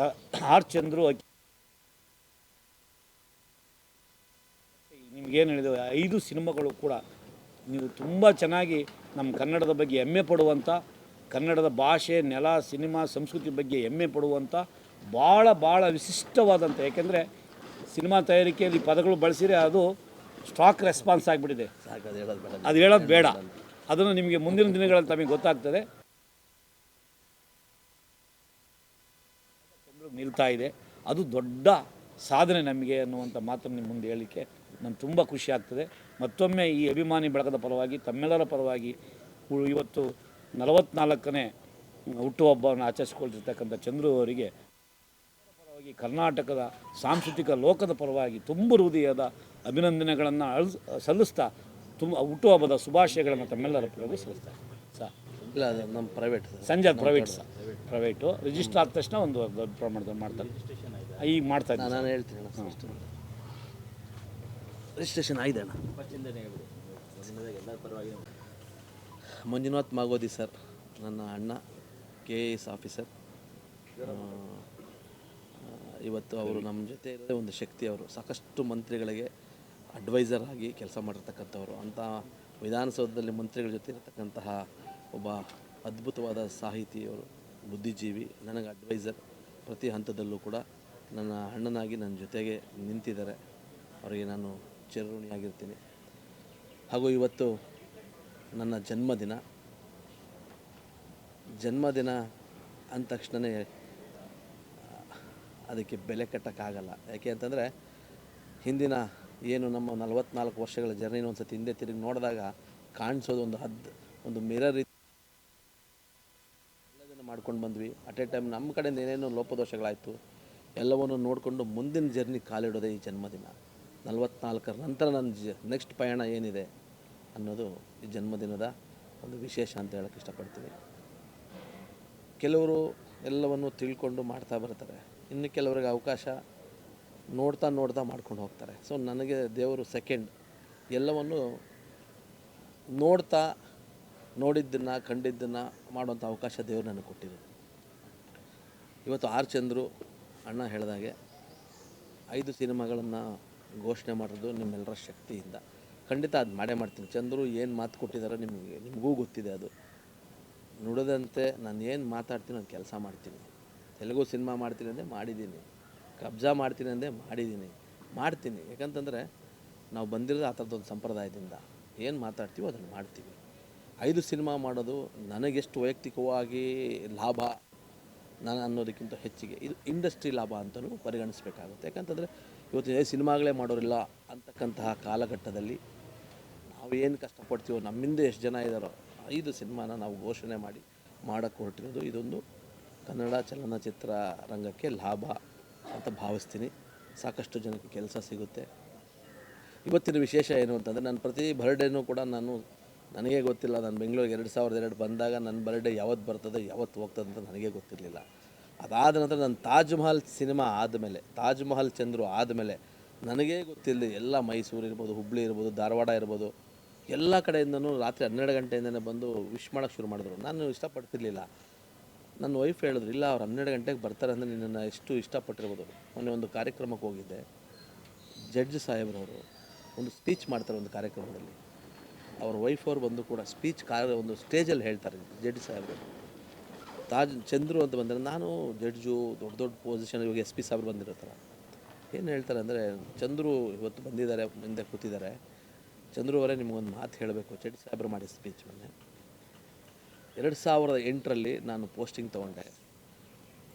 ಆರ್ ಚಂದ್ರು ನಿಮಗೇನು ಹೇಳಿದೆ, 5 ಸಿನಿಮಾಗಳು ಕೂಡ ನೀವು ತುಂಬ ಚೆನ್ನಾಗಿ ನಮ್ಮ ಕನ್ನಡದ ಬಗ್ಗೆ ಹೆಮ್ಮೆ ಪಡುವಂಥ, ಕನ್ನಡದ ಭಾಷೆ, ನೆಲ, ಸಿನಿಮಾ, ಸಂಸ್ಕೃತಿ ಬಗ್ಗೆ ಹೆಮ್ಮೆ ಪಡುವಂಥ ಭಾಳ ವಿಶಿಷ್ಟವಾದಂಥ, ಯಾಕೆಂದರೆ ಸಿನಿಮಾ ತಯಾರಿಕೆಯಲ್ಲಿ ಪದಗಳು ಬಳಸಿದರೆ ಅದು ಸ್ಟಾಕ್ ರೆಸ್ಪಾನ್ಸ್ ಆಗಿಬಿಟ್ಟಿದೆ, ಅದು ಹೇಳೋದು ಬೇಡ. ಅದನ್ನು ನಿಮಗೆ ಮುಂದಿನ ದಿನಗಳಲ್ಲಿ ತಮಗೆ ಗೊತ್ತಾಗ್ತದೆ. ನಿಲ್ತಾ ಇದೆ, ಅದು ದೊಡ್ಡ ಸಾಧನೆ ನಮಗೆ ಅನ್ನುವಂಥ ಮಾತನ್ನು ನಿಮ್ಮ ಮುಂದೆ ಹೇಳಲಿಕ್ಕೆ ನನಗೆ ತುಂಬ ಖುಷಿ ಆಗ್ತದೆ. ಮತ್ತೊಮ್ಮೆ ಈ ಅಭಿಮಾನಿ ಬಳಗದ ಪರವಾಗಿ, ತಮ್ಮೆಲ್ಲರ ಪರವಾಗಿ ಇವತ್ತು 44ನೇ ಹುಟ್ಟುಹಬ್ಬವನ್ನು ಆಚರಿಸಿಕೊಳ್ತಿರ್ತಕ್ಕಂಥ ಚಂದ್ರು ಅವರಿಗೆ ಪರವಾಗಿ, ಕರ್ನಾಟಕದ ಸಾಂಸ್ಕೃತಿಕ ಲೋಕದ ಪರವಾಗಿ ತುಂಬ ಹೃದಯದ ಅಭಿನಂದನೆಗಳನ್ನು ಸಲ್ಲಿಸ್ತಾ ಹುಟ್ಟುಹಬ್ಬದ ಶುಭಾಶಯಗಳನ್ನು ತಮ್ಮೆಲ್ಲರ ಪರವಾಗಿ ಸಲ್ಲಿಸ್ತಾರೆ ಸರ್. ಇಲ್ಲ, ಅದು ನಮ್ಮ ಪ್ರೈವೇಟ್ ಸಂಜೆ ಪ್ರೈವೇಟು ರಿಜಿಸ್ಟರ್ ಆದ ತಕ್ಷಣ ಒಂದು ದೊಡ್ಡ ಪ್ರಮಾಣದಲ್ಲಿ ಮಾಡ್ತಾರೆ. ಈಗ ಮಾಡ್ತಾ ಇದ್ದೀನಿ, ನಾನು ಹೇಳ್ತೀನಿ ರಿಜಿಸ್ಟ್ರೇಷನ್ ಆಗಿದೆ ಅಣ್ಣ. ಮಂಜುನಾಥ್ ಮಾಗೋದಿ ಸರ್, ನನ್ನ ಅಣ್ಣ, KAS ಆಫೀಸರ್. ಇವತ್ತು ಅವರು ನಮ್ಮ ಜೊತೆ ಇರೋದೇ ಒಂದು ಶಕ್ತಿ. ಅವರು ಸಾಕಷ್ಟು ಮಂತ್ರಿಗಳಿಗೆ ಅಡ್ವೈಸರ್ ಆಗಿ ಕೆಲಸ ಮಾಡಿರ್ತಕ್ಕಂಥವ್ರು. ಅಂಥ ವಿಧಾನಸೌಧದಲ್ಲಿ ಮಂತ್ರಿಗಳ ಜೊತೆ ಇರತಕ್ಕಂತಹ ಒಬ್ಬ ಅದ್ಭುತವಾದ ಸಾಹಿತಿಯವರು, ಬುದ್ಧಿಜೀವಿ, ನನಗೆ ಅಡ್ವೈಸರ್. ಪ್ರತಿ ಹಂತದಲ್ಲೂ ಕೂಡ ನನ್ನ ಅಣ್ಣನಾಗಿ ನನ್ನ ಜೊತೆಗೆ ನಿಂತಿದ್ದಾರೆ. ಅವರಿಗೆ ನಾನು ಚಿರಋಣಿಯಾಗಿರ್ತೀನಿ. ಹಾಗೂ ಇವತ್ತು ನನ್ನ ಜನ್ಮದಿನ ಅಂದ ತಕ್ಷಣವೇ ಅದಕ್ಕೆ ಬೆಲೆ ಕಟ್ಟೋಕ್ಕಾಗಲ್ಲ. ಯಾಕೆ ಅಂತಂದರೆ ಹಿಂದಿನ ಏನು ನಮ್ಮ 44 ವರ್ಷಗಳ ಜರ್ನಿನ ಒಂದು ಸತಿ ಹಿಂದೆ ತಿರುಗಿ ನೋಡಿದಾಗ ಕಾಣಿಸೋದು ಒಂದು ಮಿರರ್ ಎಲ್ಲದನ್ನು ಮಾಡ್ಕೊಂಡು ಬಂದ್ವಿ. ಅಟ್ ಎ ಟೈಮ್ ನಮ್ಮ ಕಡೆಯಿಂದ ಏನೇನೋ ಲೋಪದೋಷಗಳಾಯಿತು, ಎಲ್ಲವನ್ನು ನೋಡಿಕೊಂಡು ಮುಂದಿನ ಜರ್ನಿ ಕಾಲಿಡೋದೇ ಈ ಜನ್ಮದಿನ. 44ರ ನಂತರ ನನ್ನ ನೆಕ್ಸ್ಟ್ ಪಯಣ ಏನಿದೆ ಅನ್ನೋದು ಈ ಜನ್ಮದಿನದ ಒಂದು ವಿಶೇಷ ಅಂತ ಹೇಳೋಕ್ಕೆ ಇಷ್ಟಪಡ್ತೀನಿ. ಕೆಲವರು ಎಲ್ಲವನ್ನು ತಿಳ್ಕೊಂಡು ಮಾಡ್ತಾ ಬರ್ತಾರೆ, ಇನ್ನು ಕೆಲವರಿಗೆ ಅವಕಾಶ ನೋಡ್ತಾ ಮಾಡ್ಕೊಂಡು ಹೋಗ್ತಾರೆ. ಸೊ ನನಗೆ ದೇವರು ಸೆಕೆಂಡ್ ಎಲ್ಲವನ್ನು ನೋಡಿದ್ದನ್ನು ಕಂಡಿದ್ದನ್ನು ಮಾಡುವಂಥ ಅವಕಾಶ ದೇವರು ನನಗೆ ಕೊಟ್ಟಿದ್ದು. ಇವತ್ತು ಆರ್ ಚಂದ್ರು ಅಣ್ಣ ಹೇಳಿದಾಗೆ 5 ಸಿನಿಮಾಗಳನ್ನು ಘೋಷಣೆ ಮಾಡೋದು ನಿಮ್ಮೆಲ್ಲರ ಶಕ್ತಿಯಿಂದ. ಖಂಡಿತ ಅದು ಮಾಡೇ ಮಾಡ್ತೀನಿ. ಚಂದ್ರು ಏನು ಮಾತು ಕೊಟ್ಟಿದ್ದಾರೋ ನಿಮಗೂ ಗೊತ್ತಿದೆ. ಅದು ನುಡಿದಂತೆ ನಾನು ಏನು ಮಾತಾಡ್ತೀನಿ ಅದು ಕೆಲಸ ಮಾಡ್ತೀನಿ. ತೆಲುಗು ಸಿನಿಮಾ ಮಾಡ್ತೀನಿ ಅಂದೆ ಮಾಡಿದ್ದೀನಿ, ಕಬ್ಜಾ ಮಾಡ್ತೀನಿ ಅಂದೆ ಮಾಡಿದ್ದೀನಿ, ಮಾಡ್ತೀನಿ. ಯಾಕಂತಂದರೆ ನಾವು ಬಂದಿರೋದು ಆ ಥರದೊಂದು ಸಂಪ್ರದಾಯದಿಂದ ಏನು ಮಾತಾಡ್ತೀವೋ ಅದನ್ನು ಮಾಡ್ತೀವಿ. 5 ಸಿನಿಮಾ ಮಾಡೋದು ನನಗೆಷ್ಟು ವೈಯಕ್ತಿಕವಾಗಿ ಲಾಭ ನಾನು ಅನ್ನೋದಕ್ಕಿಂತ ಹೆಚ್ಚಿಗೆ ಇದು ಇಂಡಸ್ಟ್ರಿ ಲಾಭ ಅಂತಲೂ ಪರಿಗಣಿಸಬೇಕಾಗುತ್ತೆ. ಯಾಕಂತಂದರೆ ಇವತ್ತು ಸಿನಿಮಾಗಳೇ ಮಾಡೋರಿಲ್ಲ ಅಂತಕ್ಕಂತಹ ಕಾಲಘಟ್ಟದಲ್ಲಿ ನಾವು ಏನು ಕಷ್ಟಪಡ್ತೀವೋ, ನಮ್ಮಿಂದ ಎಷ್ಟು ಜನ ಇದ್ದಾರೋ 5 ಸಿನಿಮಾನ ನಾವು ಘೋಷಣೆ ಮಾಡಿ ಮಾಡೋಕ್ಕೆ ಹೊರಟಿರೋದು. ಇದೊಂದು ಕನ್ನಡ ಚಲನಚಿತ್ರ ರಂಗಕ್ಕೆ ಲಾಭ ಅಂತ ಭಾವಿಸ್ತೀನಿ. ಸಾಕಷ್ಟು ಜನಕ್ಕೆ ಕೆಲಸ ಸಿಗುತ್ತೆ. ಇವತ್ತಿನ ವಿಶೇಷ ಏನು ಅಂತಂದರೆ ನನ್ನ ಪ್ರತಿ ಬರ್ಡೇನೂ ಕೂಡ ನನಗೇ ಗೊತ್ತಿಲ್ಲ. ನಾನು ಬೆಂಗಳೂರಿಗೆ 2002 ಬಂದಾಗ ನನ್ನ ಬರ್ಡೇ ಯಾವತ್ತು ಬರ್ತದೆ ಯಾವತ್ತು ಹೋಗ್ತದೆ ಅಂತ ನನಗೇ ಗೊತ್ತಿರಲಿಲ್ಲ. ಅದಾದ ನಂತರ ನನ್ನ ತಾಜ್ ಮಹಲ್ ಸಿನಿಮಾ ಆದಮೇಲೆ, ತಾಜ್ ಮಹಲ್ ಚಂದ್ರು ಆದಮೇಲೆ ನನಗೇ ಗೊತ್ತಿಲ್ಲದೆ ಎಲ್ಲ ಮೈಸೂರು ಇರ್ಬೋದು, ಹುಬ್ಬಳ್ಳಿ ಇರ್ಬೋದು, ಧಾರವಾಡ ಇರ್ಬೋದು, ಎಲ್ಲ ಕಡೆಯಿಂದನೂ ರಾತ್ರಿ 12 ಗಂಟೆಯಿಂದನೇ ಬಂದು ವಿಶ್ ಮಾಡೋಕ್ಕೆ ಶುರು ಮಾಡಿದ್ರು. ನಾನು ಇಷ್ಟಪಡ್ತಿರ್ಲಿಲ್ಲ. ನನ್ನ ವೈಫ್ ಹೇಳಿದ್ರು, ಇಲ್ಲ ಅವ್ರು 12 ಗಂಟೆಗೆ ಬರ್ತಾರೆ ಅಂದರೆ ನಿನ್ನನ್ನು ಎಷ್ಟು ಇಷ್ಟಪಟ್ಟಿರ್ಬೋದು. ಮೊನ್ನೆ ಒಂದು ಕಾರ್ಯಕ್ರಮಕ್ಕೆ ಹೋಗಿದ್ದೆ, ಜಡ್ಜ್ ಸಾಹೇಬ್ರವರು ಒಂದು ಸ್ಪೀಚ್ ಮಾಡ್ತಾರೆ ಒಂದು ಕಾರ್ಯಕ್ರಮದಲ್ಲಿ. ಅವ್ರ ವೈಫ್ ಅವ್ರು ಬಂದು ಕೂಡ ಒಂದು ಸ್ಟೇಜಲ್ಲಿ ಹೇಳ್ತಾರೆ ಜಡ್ಜ್ ಸಾಹೇಬರು. ಚಂದ್ರು ಅಂತ ಬಂದರೆ ನಾನು ಜಡ್ಜು ದೊಡ್ಡ ದೊಡ್ಡ ಪೊಸಿಷನ್, ಇವಾಗ SP ಸಾಹೇಬ್ರು ಬಂದಿರೋ ಥರ ಏನು ಹೇಳ್ತಾರೆ ಅಂದರೆ, ಚಂದ್ರು ಇವತ್ತು ಬಂದಿದ್ದಾರೆ, ಮುಂದೆ ಕೂತಿದ್ದಾರೆ, ಚಂದ್ರು ಅವರೇ ನಿಮಗೊಂದು ಮಾತು ಹೇಳಬೇಕು. ಜಡ್ಜ್ ಸಾಹೇಬ್ರು ಮಾಡಿದ ಸ್ಪೀಚ್ ಮೊನ್ನೆ 2008ರಲ್ಲಿ ನಾನು ಪೋಸ್ಟಿಂಗ್ ತೊಗೊಂಡೆ.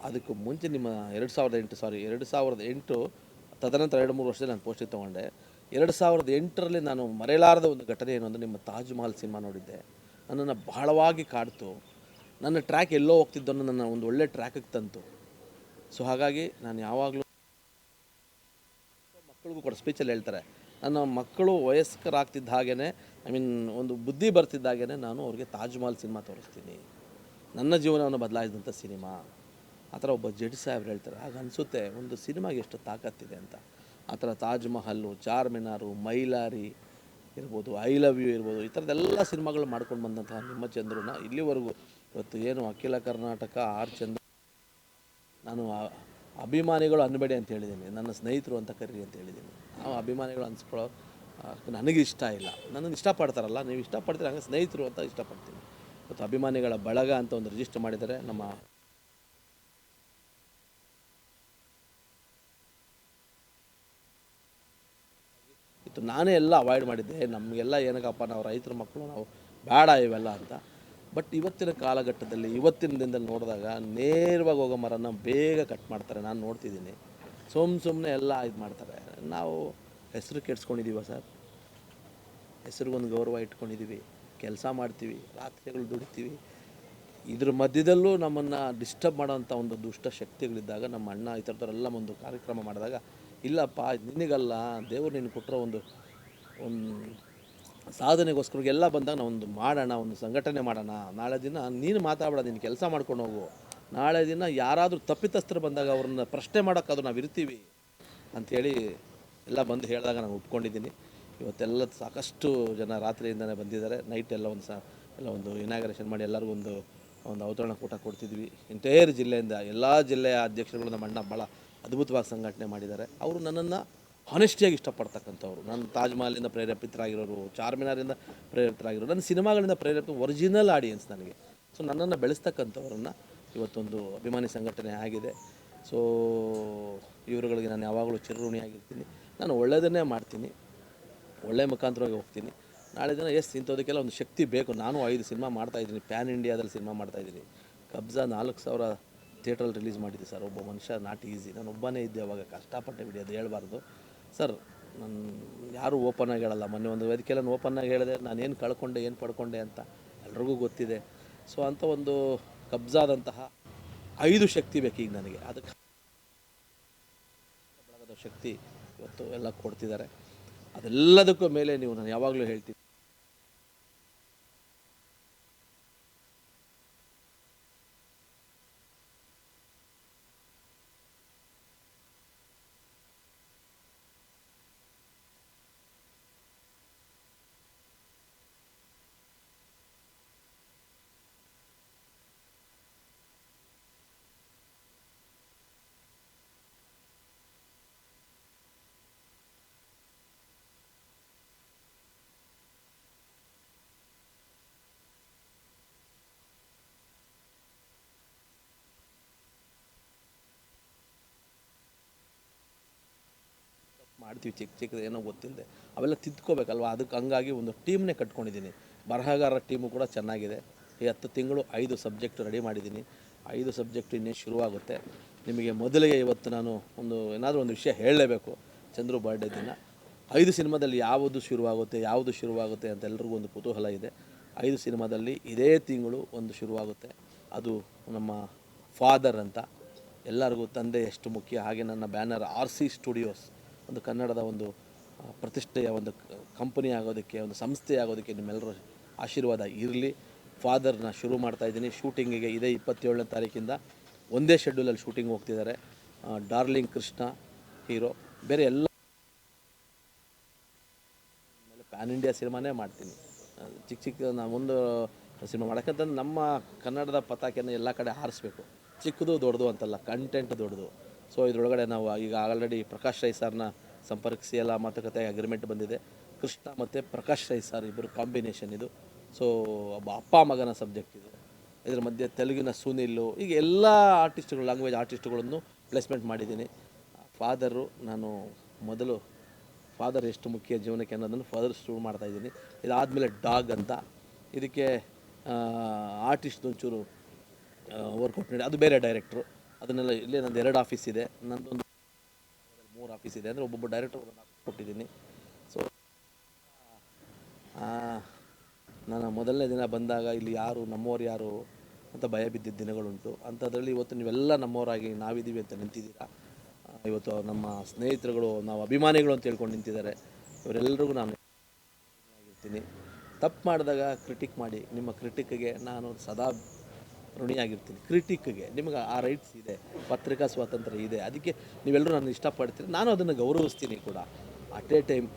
ಅದಕ್ಕೂ ಮುಂಚೆ ನಿಮ್ಮ 2008 ತದನಂತರ 2-3 ವರ್ಷದಲ್ಲಿ ನಾನು ಪೋಸ್ಟಿಂಗ್ ತೊಗೊಂಡೆ. 2008ರಲ್ಲಿ ನಾನು ಮರೆಯಲಾರದ ಒಂದು ಘಟನೆ ಏನು ಅಂದರೆ, ನಿಮ್ಮ ತಾಜ್ ಮಹಲ್ ಸಿನಿಮಾ ನೋಡಿದ್ದೆ. ನನ್ನನ್ನು ಬಹಳವಾಗಿ ಕಾಡ್ತು. ನನ್ನ ಟ್ರ್ಯಾಕ್ ಎಲ್ಲೋ ಹೋಗ್ತಿದ್ದನ್ನು ನನ್ನ ಒಂದು ಒಳ್ಳೆ ಟ್ರ್ಯಾಕಿಗೆ ತಂತು. ಸೊ ಹಾಗಾಗಿ ನಾನು ಯಾವಾಗಲೂ ಮಕ್ಕಳಿಗೂ ಕೂಡ ಸ್ಪೀಚಲ್ಲಿ ಹೇಳ್ತಾರೆ, ನನ್ನ ಮಕ್ಕಳು ವಯಸ್ಕರಾಗ್ತಿದ್ದ ಹಾಗೇ ಒಂದು ಬುದ್ಧಿ ಬರ್ತಿದ್ದಾಗೇ ನಾನು ಅವ್ರಿಗೆ ತಾಜ್ ಮಹಲ್ ಸಿನಿಮಾ ತೋರಿಸ್ತೀನಿ, ನನ್ನ ಜೀವನವನ್ನು ಬದಲಾಯಿಸಿದಂಥ ಸಿನಿಮಾ. ಆ ಥರ ಒಬ್ಬ ಜಡ್ಜ್ ಸಾಹೇಬ್ರು ಹೇಳ್ತಾರೆ. ಆಗ ಅನಿಸುತ್ತೆ ಒಂದು ಸಿನಿಮಾಗೆ ಎಷ್ಟು ತಾಕತ್ತಿದೆ ಅಂತ. ಆ ಥರ ತಾಜ್ ಮಹಲ್ಲು, ಚಾರ್ ಮಿನಾರು, ಮೈಲಾರಿ ಇರ್ಬೋದು, ಐ ಲವ್ ಯು ಇರ್ಬೋದು, ಈ ಥರದ್ದೆಲ್ಲ ಸಿನಿಮಾಗಳು ಮಾಡ್ಕೊಂಡು ಬಂದಂತಹ ನಿಮ್ಮ ಚಂದ್ರನ ಇಲ್ಲಿವರೆಗೂ ಇವತ್ತು ಏನು ಅಖಿಲ ಕರ್ನಾಟಕ ಚಂದ್ರ, ನಾನು ಅಭಿಮಾನಿಗಳು ಅನ್ನಬೇಡಿ ಅಂತ ಹೇಳಿದ್ದೀನಿ, ನನ್ನ ಸ್ನೇಹಿತರು ಅಂತ ಕರೀರಿ ಅಂತ ಹೇಳಿದ್ದೀನಿ. ನಾವು ಅಭಿಮಾನಿಗಳು ಅನ್ಸ್ಕೊಳ್ಳೋ ನನಗೆ ಇಷ್ಟ ಇಲ್ಲ. ನನ್ನನ್ನು ಇಷ್ಟಪಡ್ತಾರಲ್ಲ, ನೀವು ಇಷ್ಟಪಡ್ತೀರ, ಹಂಗೆ ಸ್ನೇಹಿತರು ಅಂತ ಇಷ್ಟಪಡ್ತೀನಿ. ಇವತ್ತು ಅಭಿಮಾನಿಗಳ ಬಳಗ ಅಂತ ಒಂದು ರಿಜಿಸ್ಟರ್ ಮಾಡಿದ್ದಾರೆ. ನಾನೇ ಎಲ್ಲ ಅವಾಯ್ಡ್ ಮಾಡಿದ್ದೆ. ನಮಗೆಲ್ಲ ಏನಕ್ಕಪ್ಪ, ನಾವು ರೈತರ ಮಕ್ಕಳು, ನಾವು ಬೇಡ ಇವೆಲ್ಲ ಅಂತ. ಬಟ್ ಇವತ್ತಿನ ಕಾಲಘಟ್ಟದಲ್ಲಿ, ಇವತ್ತಿನ ದಿನದಲ್ಲಿ ನೋಡಿದಾಗ ನೇರವಾಗಿ ಹೋಗೋ ಮರನ ಬೇಗ ಕಟ್ ಮಾಡ್ತಾರೆ. ನಾನು ನೋಡ್ತಿದ್ದೀನಿ. ಸುಮ್ಮನೆ ಎಲ್ಲ ಇದು ಮಾಡ್ತಾರೆ. ನಾವು ಹೆಸರು ಕೆಡ್ಸ್ಕೊಂಡಿದ್ದೀವ ಸರ್? ಹೆಸರಿಗೊಂದು ಗೌರವ ಇಟ್ಕೊಂಡಿದ್ದೀವಿ, ಕೆಲಸ ಮಾಡ್ತೀವಿ, ರಾತ್ರಿಗಳು ದುಡಿತೀವಿ. ಇದ್ರ ಮಧ್ಯದಲ್ಲೂ ನಮ್ಮನ್ನು ಡಿಸ್ಟರ್ಬ್ ಮಾಡೋಂಥ ಒಂದು ದುಷ್ಟ ಶಕ್ತಿಗಳಿದ್ದಾಗ, ನಮ್ಮ ಅಣ್ಣ ಈ ಥರದವರೆಲ್ಲ ಒಂದು ಕಾರ್ಯಕ್ರಮ ಮಾಡಿದಾಗ, ಇಲ್ಲಪ್ಪ ನಿನಗಲ್ಲ, ದೇವರು ನಿನಗೆ ಕೊಟ್ಟರೋ ಒಂದು ಸಾಧನೆಗೋಸ್ಕರ ಎಲ್ಲ ಬಂದಾಗ ನಾವು ಒಂದು ಮಾಡೋಣ, ಒಂದು ಸಂಘಟನೆ ಮಾಡೋಣ. ನಾಳೆ ದಿನ ನೀನು ಮಾತಾಡಬೇಡ, ನೀನು ಕೆಲಸ ಮಾಡ್ಕೊಂಡು ಹೋಗು. ನಾಳೆ ದಿನ ಯಾರಾದರೂ ತಪ್ಪಿತಸ್ಥರು ಬಂದಾಗ ಅವ್ರನ್ನ ಪ್ರಶ್ನೆ ಮಾಡೋಕ್ಕಾದ್ರೂ ನಾವು ಇರ್ತೀವಿ ಅಂಥೇಳಿ ಎಲ್ಲ ಬಂದು ಹೇಳಿದಾಗ ನಾನು ಒಪ್ಕೊಂಡಿದ್ದೀನಿ. ಇವತ್ತೆಲ್ಲ ಸಾಕಷ್ಟು ಜನ ರಾತ್ರಿಯಿಂದನೇ ಬಂದಿದ್ದಾರೆ. ನೈಟ್ ಎಲ್ಲ ಒಂದು ಇನಾಗ್ರೇಷನ್ ಮಾಡಿ ಎಲ್ಲರಿಗೂ ಒಂದು ಔತಣ ಕೂಟ ಕೊಡ್ತಿದ್ವಿ. ಎಂಟೈರ್ ಜಿಲ್ಲೆಯಿಂದ ಎಲ್ಲ ಜಿಲ್ಲೆಯ ಅಧ್ಯಕ್ಷರುಗಳು ನಮ್ಮ ಅಣ್ಣ ಭಾಳ ಅದ್ಭುತವಾಗಿ ಸಂಘಟನೆ ಮಾಡಿದ್ದಾರೆ. ಅವರು ನನ್ನನ್ನು ಹಾನೆಸ್ಟಿಯಾಗಿ ಇಷ್ಟಪಡ್ತಕ್ಕಂಥವ್ರು. ನಾನು ತಾಜ್ ಮಹಲಿಂದ ಪ್ರೇರೇಪಿತರಾಗಿರೋರು, ಚಾರ್ಮಿನಾರಿಂದ ಪ್ರೇರಿತರಾಗಿರೋರು, ನನ್ನ ಸಿನಿಮಾಗಳಿಂದ ಒರಿಜಿನಲ್ ಆಡಿಯನ್ಸ್ ನನಗೆ. ಸೊ ನನ್ನನ್ನು ಬೆಳೆಸ್ತಕ್ಕಂಥವ್ರನ್ನ ಇವತ್ತೊಂದು ಅಭಿಮಾನಿ ಸಂಘಟನೆ ಆಗಿದೆ. ಸೊ ಇವರುಗಳಿಗೆ ನಾನು ಯಾವಾಗಲೂ ಚಿರಋಣಿಯಾಗಿರ್ತೀನಿ. ನಾನು ಒಳ್ಳೆಯದನ್ನೇ ಮಾಡ್ತೀನಿ, ಒಳ್ಳೆಯ ಮುಖಾಂತರವಾಗಿ ಹೋಗ್ತೀನಿ. ನಾಳೆ ದಿನ ಇಂಥದಕ್ಕೆಲ್ಲ ಒಂದು ಶಕ್ತಿ ಬೇಕು. ನಾನು 5 ಸಿನಿಮಾ ಮಾಡ್ತಾಯಿದ್ದೀನಿ, ಪ್ಯಾನ್ ಇಂಡಿಯಾದಲ್ಲಿ ಸಿನಿಮಾ ಮಾಡ್ತಾಯಿದ್ದೀನಿ. ಕಬ್ಜಾ 4000 ಥಿಯೇಟ್ರಲ್ಲಿ ರಿಲೀಸ್ ಮಾಡಿದ್ದೆ ಸರ್. ಒಬ್ಬ ಮನುಷ್ಯ ನಾಟ್ ಈಸಿ. ನಾನು ಒಬ್ಬನೇ ಇದ್ದೆ ಅವಾಗ, ಕಷ್ಟಪಟ್ಟೆ ಬಿಡಿ, ಅದು ಹೇಳ್ಬಾರ್ದು ಸರ್. ನಾನು ಯಾರೂ ಓಪನ್ನಾಗಿ ಹೇಳಲ್ಲ. ಮೊನ್ನೆ ಒಂದು ವೇದಿಕೆಯಲ್ಲಿ ಓಪನ್ನಾಗಿ ಹೇಳಿದೆ, ನಾನೇನು ಕಳ್ಕೊಂಡೆ ಏನು ಪಡ್ಕೊಂಡೆ ಅಂತ ಎಲ್ರಿಗೂ ಗೊತ್ತಿದೆ. ಸೊ ಅಂಥ ಒಂದು ಕಬ್ಜಾದಂತಹ 5 ಶಕ್ತಿ ಬೇಕು ಈಗ ನನಗೆ. ಅದಕ್ಕೆ ಬಳಗದ ಶಕ್ತಿ ಇವತ್ತು ಎಲ್ಲ ಕೊಡ್ತಿದ್ದಾರೆ. ಅದೆಲ್ಲದಕ್ಕೂ ಮೇಲೆ ನಾನು ಯಾವಾಗಲೂ ಹೇಳ್ತೀನಿ, ಮಾಡ್ತೀವಿ ಚಿಕ್ಕ ಚಿಕ್ಕದು ಏನೋ ಗೊತ್ತಿಲ್ಲದೆ ಅವೆಲ್ಲ ತಿದ್ಕೋಬೇಕಲ್ವ. ಅದಕ್ಕೆ ಹಂಗಾಗಿ ಒಂದು ಟೀಮ್ನೇ ಕಟ್ಕೊಂಡಿದ್ದೀನಿ. ಬರಹಗಾರರ ಟೀಮು ಕೂಡ ಚೆನ್ನಾಗಿದೆ. ಈ 10 ತಿಂಗಳು 5 ಸಬ್ಜೆಕ್ಟ್ ರೆಡಿ ಮಾಡಿದ್ದೀನಿ. 5 ಸಬ್ಜೆಕ್ಟ್ ಇನ್ನೇ ಶುರುವಾಗುತ್ತೆ. ನಿಮಗೆ ಮೊದಲಿಗೆ ಇವತ್ತು ನಾನು ಏನಾದರೂ ಒಂದು ವಿಷಯ ಹೇಳಲೇಬೇಕು. ಚಂದ್ರು ಬರ್ಡೇ ದಿನ 5 ಸಿನಿಮಾದಲ್ಲಿ ಯಾವುದು ಶುರುವಾಗುತ್ತೆ ಅಂತ ಎಲ್ರಿಗೂ ಒಂದು ಕುತೂಹಲ ಇದೆ. 5 ಸಿನಿಮಾದಲ್ಲಿ ಇದೇ ತಿಂಗಳು ಒಂದು ಶುರುವಾಗುತ್ತೆ. ಅದು ನಮ್ಮ ಫಾದರ್ ಅಂತ. ಎಲ್ಲರಿಗೂ ತಂದೆ ಎಷ್ಟು ಮುಖ್ಯ, ಹಾಗೆ ನನ್ನ ಬ್ಯಾನರ್ RC ಸ್ಟುಡಿಯೋಸ್ ಒಂದು ಕನ್ನಡದ ಒಂದು ಪ್ರತಿಷ್ಠೆಯ ಒಂದು ಕಂಪನಿ ಆಗೋದಕ್ಕೆ, ಒಂದು ಸಂಸ್ಥೆ ಆಗೋದಕ್ಕೆ ನಿಮ್ಮೆಲ್ಲರ ಆಶೀರ್ವಾದ ಇರಲಿ. ಫಾದರ್ನ ಶುರು ಮಾಡ್ತಾಯಿದ್ದೀನಿ. ಶೂಟಿಂಗಿಗೆ ಇದೇ 27ನೇ ತಾರೀಕಿಂದ ಒಂದೇ ಶೆಡ್ಯೂಲಲ್ಲಿ ಶೂಟಿಂಗ್ ಹೋಗ್ತಿದ್ದಾರೆ. ಡಾರ್ಲಿಂಗ್ ಕೃಷ್ಣ ಹೀರೋ, ಬೇರೆ ಎಲ್ಲ ಪ್ಯಾನ್ ಇಂಡಿಯಾ ಸಿನಿಮಾನೇ ಮಾಡ್ತೀನಿ. ಚಿಕ್ಕ ನಾನು ಒಂದು ಸಿನಿಮಾ ಮಾಡೋಕ್ಕಂತಂದ್ರೆ ನಮ್ಮ ಕನ್ನಡದ ಪತಾಕೆಯನ್ನು ಎಲ್ಲ ಕಡೆ ಹಾರಿಸ್ಬೇಕು. ಚಿಕ್ಕದು ದೊಡ್ಡದು ಅಂತಲ್ಲ, ಕಂಟೆಂಟ್ ದೊಡ್ಡದು. ಸೊ ಇದರೊಳಗಡೆ ನಾವು ಈಗ ಆಲ್ರೆಡಿ ಪ್ರಕಾಶ್ ರೈ ಸರ್ನ ಸಂಪರ್ಕಿಸಿ ಎಲ್ಲ ಮಾತುಕತೆ ಅಗ್ರಿಮೆಂಟ್ ಬಂದಿದೆ. ಕೃಷ್ಣ ಮತ್ತು ಪ್ರಕಾಶ್ ರೈ ಸರ್ ಇಬ್ಬರು ಕಾಂಬಿನೇಷನ್ ಇದು. ಸೊ ಒಬ್ಬ ಅಪ್ಪ ಮಗನ ಸಬ್ಜೆಕ್ಟ್ ಇದು. ಇದರ ಮಧ್ಯೆ ತೆಲುಗಿನ ಸುನಿಲ್ಲು, ಈಗ ಎಲ್ಲ ಆರ್ಟಿಸ್ಟ್ಗಳು, ಲ್ಯಾಂಗ್ವೇಜ್ ಆರ್ಟಿಸ್ಟ್ಗಳನ್ನು ಪ್ಲೇಸ್ಮೆಂಟ್ ಮಾಡಿದ್ದೀನಿ. ಫಾದರು ನಾನು ಮೊದಲು ಫಾದರ್ ಎಷ್ಟು ಮುಖ್ಯ ಜೀವನಕ್ಕೆ ಅನ್ನೋದನ್ನು ಫಾದರ್ ಶುರು ಮಾಡ್ತಾಯಿದ್ದೀನಿ. ಇದಾದಮೇಲೆ ಡಾಗ್ ಅಂತ, ಇದಕ್ಕೆ ಆರ್ಟಿಸ್ಟ್ ಒಂಚೂರು ವರ್ಕೌಟ್ ಮಾಡಿ, ಅದು ಬೇರೆ ಡೈರೆಕ್ಟ್ರು. ಅದನ್ನೆಲ್ಲ ಇಲ್ಲೇ ನಂದು 2 ಆಫೀಸ್ ಇದೆ, ನಂದೊಂದು 3 ಆಫೀಸ್ ಇದೆ. ಅಂದರೆ ಒಬ್ಬೊಬ್ಬ ಡೈರೆಕ್ಟರ್ ಕೊಟ್ಟಿದ್ದೀನಿ. ಸೊ ನಾನು ಮೊದಲನೇ ದಿನ ಬಂದಾಗ ಇಲ್ಲಿ ನಮ್ಮವ್ರು ಯಾರು ಅಂತ ಭಯ ಬಿದ್ದಿದ್ದ ದಿನಗಳುಂಟು. ಅಂಥದ್ರಲ್ಲಿ ಇವತ್ತು ನೀವೆಲ್ಲ ನಮ್ಮವರಾಗಿ ನಾವಿದ್ದೀವಿ ಅಂತ ನಿಂತಿದ್ದೀರಾ. ಇವತ್ತು ನಮ್ಮ ಸ್ನೇಹಿತರುಗಳು, ನಾವು ಅಭಿಮಾನಿಗಳು ಅಂತ ಹೇಳ್ಕೊಂಡು ನಿಂತಿದ್ದಾರೆ. ಇವರೆಲ್ಲರಿಗೂ ನಾನು ಆಗಿರ್ತೀನಿ. ತಪ್ಪು ಮಾಡಿದಾಗ ಕ್ರಿಟಿಕ್ ಮಾಡಿ, ನಿಮ್ಮ ಕ್ರಿಟಿಕ್ಗೆ ನಾನು ಸದಾ ಋಣಿಯಾಗಿರ್ತೀನಿ. ಕ್ರಿಟಿಕ್ಗೆ ನಿಮಗೆ ಆ ರೈಟ್ಸ್ ಇದೆ, ಪತ್ರಿಕಾ ಸ್ವಾತಂತ್ರ್ಯ ಇದೆ. ಅದಕ್ಕೆ ನೀವೆಲ್ಲರೂ ನಾನು ಇಷ್ಟಪಡ್ತೀನಿ, ನಾನು ಅದನ್ನು ಗೌರವಿಸ್ತೀನಿ ಕೂಡ. ಅಟ್ ಎ ಟೈಮ್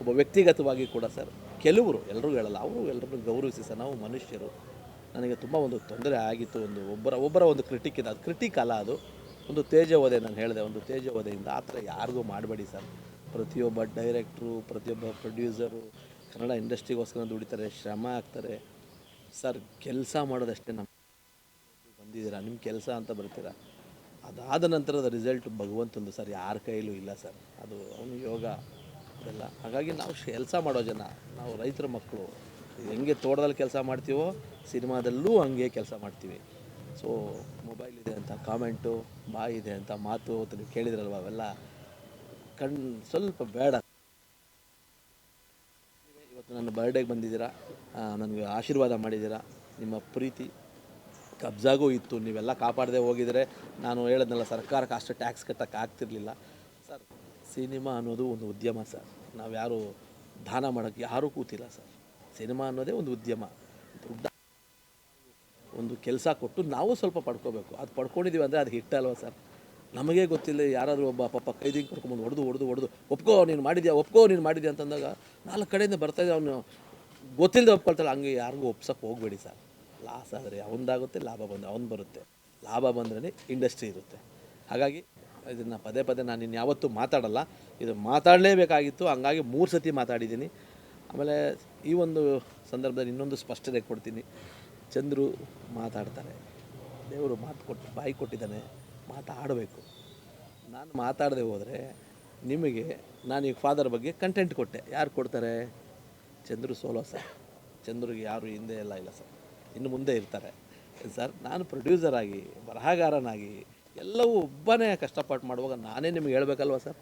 ಒಬ್ಬ ವ್ಯಕ್ತಿಗತವಾಗಿ ಕೂಡ ಸರ್, ಕೆಲವರು, ಎಲ್ಲರಿಗೂ ಹೇಳಲ್ಲ, ಅವರು ಎಲ್ಲರನ್ನೂ ಗೌರವಿಸಿ ಸರ್. ನಾವು ಮನುಷ್ಯರು. ನನಗೆ ತುಂಬ ಒಂದು ತೊಂದರೆ ಆಗಿತ್ತು. ಒಬ್ಬರ ಒಂದು ಕ್ರಿಟಿಕ್ ಇದೆ. ಅದು ಕ್ರಿಟಿಕ್ ಅಲ್ಲ, ಅದು ಒಂದು ತೇಜೋವಧೆ. ನಾನು ಹೇಳಿದೆ, ಒಂದು ತೇಜೋವಧೆಯಿಂದ ಆ ಥರ ಯಾರಿಗೂ ಮಾಡಬೇಡಿ ಸರ್. ಪ್ರತಿಯೊಬ್ಬ ಡೈರೆಕ್ಟ್ರು, ಪ್ರತಿಯೊಬ್ಬ ಪ್ರೊಡ್ಯೂಸರು ಕನ್ನಡ ಇಂಡಸ್ಟ್ರಿಗೋಸ್ಕರ ದುಡಿತಾರೆ, ಶ್ರಮ ಆಗ್ತಾರೆ ಸರ್. ಕೆಲಸ ಮಾಡೋದಷ್ಟೇ. ನಮ್ಮ ಬಂದಿದ್ದೀರಾ, ನಿಮ್ಮ ಕೆಲಸ ಅಂತ ಬರ್ತೀರಾ. ಅದಾದ ನಂತರದ ರಿಸಲ್ಟ್ ಭಗವಂತಂದು ಸರ್, ಯಾರ ಕೈಲೂ ಇಲ್ಲ ಸರ್. ಅದು ಅವನು ಯೋಗ ಅದೆಲ್ಲ. ಹಾಗಾಗಿ ನಾವು ಕೆಲಸ ಮಾಡೋ ಜನ, ನಾವು ರೈತರ ಮಕ್ಕಳು. ಹೆಂಗೆ ತೋಟದಲ್ಲಿ ಕೆಲಸ ಮಾಡ್ತೀವೋ ಸಿನಿಮಾದಲ್ಲೂ ಹಂಗೆ ಕೆಲಸ ಮಾಡ್ತೀವಿ. ಸೊ ಮೊಬೈಲ್ ಇದೆ ಅಂತ ಕಾಮೆಂಟು, ಬಾಯಿ ಇದೆ ಅಂತ ಮಾತು ನೀವು ಕೇಳಿದ್ರಲ್ವ, ಅವೆಲ್ಲ ಸ್ವಲ್ಪ ಬೇಡ. ಇವತ್ತು ನನ್ನ ಬರ್ಡೇಗೆ ಬಂದಿದ್ದೀರಾ, ನನಗೆ ಆಶೀರ್ವಾದ ಮಾಡಿದ್ದೀರಾ. ನಿಮ್ಮ ಪ್ರೀತಿ ಕಬ್ಜಾಗೂ ಇತ್ತು. ನೀವೆಲ್ಲ ಕಾಪಾಡದೆ ಹೋಗಿದರೆ ನಾನು ಹೇಳಿದ್ನಲ್ಲ, ಸರ್ಕಾರಕ್ಕೆ ಅಷ್ಟು ಟ್ಯಾಕ್ಸ್ ಕಟ್ಟಕ್ಕೆ ಆಗ್ತಿರ್ಲಿಲ್ಲ ಸರ್. ಸಿನಿಮಾ ಅನ್ನೋದು ಒಂದು ಉದ್ಯಮ ಸರ್. ನಾವು ಯಾರು ದಾನ ಮಾಡೋಕ್ಕೆ ಯಾರೂ ಕೂತಿಲ್ಲ ಸರ್. ಸಿನಿಮಾ ಅನ್ನೋದೇ ಒಂದು ಉದ್ಯಮ. ದುಡ್ಡು ಒಂದು ಕೆಲಸ ಕೊಟ್ಟು ನಾವು ಸ್ವಲ್ಪ ಪಡ್ಕೋಬೇಕು. ಅದು ಪಡ್ಕೊಂಡಿದ್ದೀವಿ ಅಂದರೆ ಅದು ಹಿಟ್ಟಲ್ವ ಸರ್. ನಮಗೆ ಗೊತ್ತಿಲ್ಲ, ಯಾರಾದರೂ ಒಬ್ಬ ಪಾಪ ಕೈದಿಂಗೆ ಕರ್ಕೊಂಬಂದು ಹೊಡೆದು ಒಪ್ಕೋ ನೀನು ಮಾಡಿದ್ಯಾ ಅಂತಂದಾಗ 4 ಕಡೆಯಿಂದ ಬರ್ತಾಯಿದ್ದೆ. ಅವನು ಗೊತ್ತಿಲ್ಲದೆ ಒಪ್ಕೊಳ್ತಾಳೆ. ಹಂಗೆ ಯಾರಿಗೂ ಒಪ್ಸೋಕ್ಕೆ ಹೋಗಬೇಡಿ ಸರ್. ಲಾಸ್ ಆದರೆ ಅವನದಾಗುತ್ತೆ, ಲಾಭ ಬಂದು ಅವನು ಬರುತ್ತೆ. ಲಾಭ ಬಂದ್ರೇ ಇಂಡಸ್ಟ್ರಿ ಇರುತ್ತೆ. ಹಾಗಾಗಿ ಇದನ್ನು ಪದೇ ನಾನು ಇನ್ಯಾವತ್ತೂ ಮಾತಾಡಲ್ಲ. ಇದು ಮಾತಾಡಲೇಬೇಕಾಗಿತ್ತು, ಹಂಗಾಗಿ 3 ಸತಿ ಮಾತಾಡಿದ್ದೀನಿ. ಆಮೇಲೆ ಈ ಒಂದು ಸಂದರ್ಭದಲ್ಲಿ ಇನ್ನೊಂದು ಸ್ಪಷ್ಟತೆ ಕೊಡ್ತೀನಿ. ಚಂದ್ರು ಮಾತಾಡ್ತಾರೆ. ದೇವರು ಬಾಯಿ ಕೊಟ್ಟಿದ್ದಾನೆ, ಮಾತಾಡಬೇಕು. ನಾನು ಮಾತಾಡದೆ ಹೋದರೆ ನಿಮಗೆ, ನಾನೀಗ ಫಾದರ್ ಬಗ್ಗೆ ಕಂಟೆಂಟ್ ಕೊಟ್ಟೆ. ಯಾರು ಕೊಡ್ತಾರೆ? Chandru solo sir. ಚಂದ್ರಿಗೆ ಯಾರು ಹಿಂದೆ ಎಲ್ಲ ಇಲ್ಲ ಸರ್, ಇನ್ನು ಮುಂದೆ ಇರ್ತಾರೆ ಸರ್. ನಾನು ಪ್ರೊಡ್ಯೂಸರ್ ಆಗಿ, ಬರಹಗಾರನಾಗಿ ಎಲ್ಲವೂ ಒಬ್ಬನೇ ಕಷ್ಟಪಟ್ಟು ಮಾಡುವಾಗ ನಾನೇ ನಿಮಗೆ ಹೇಳಬೇಕಲ್ವ ಸರ್.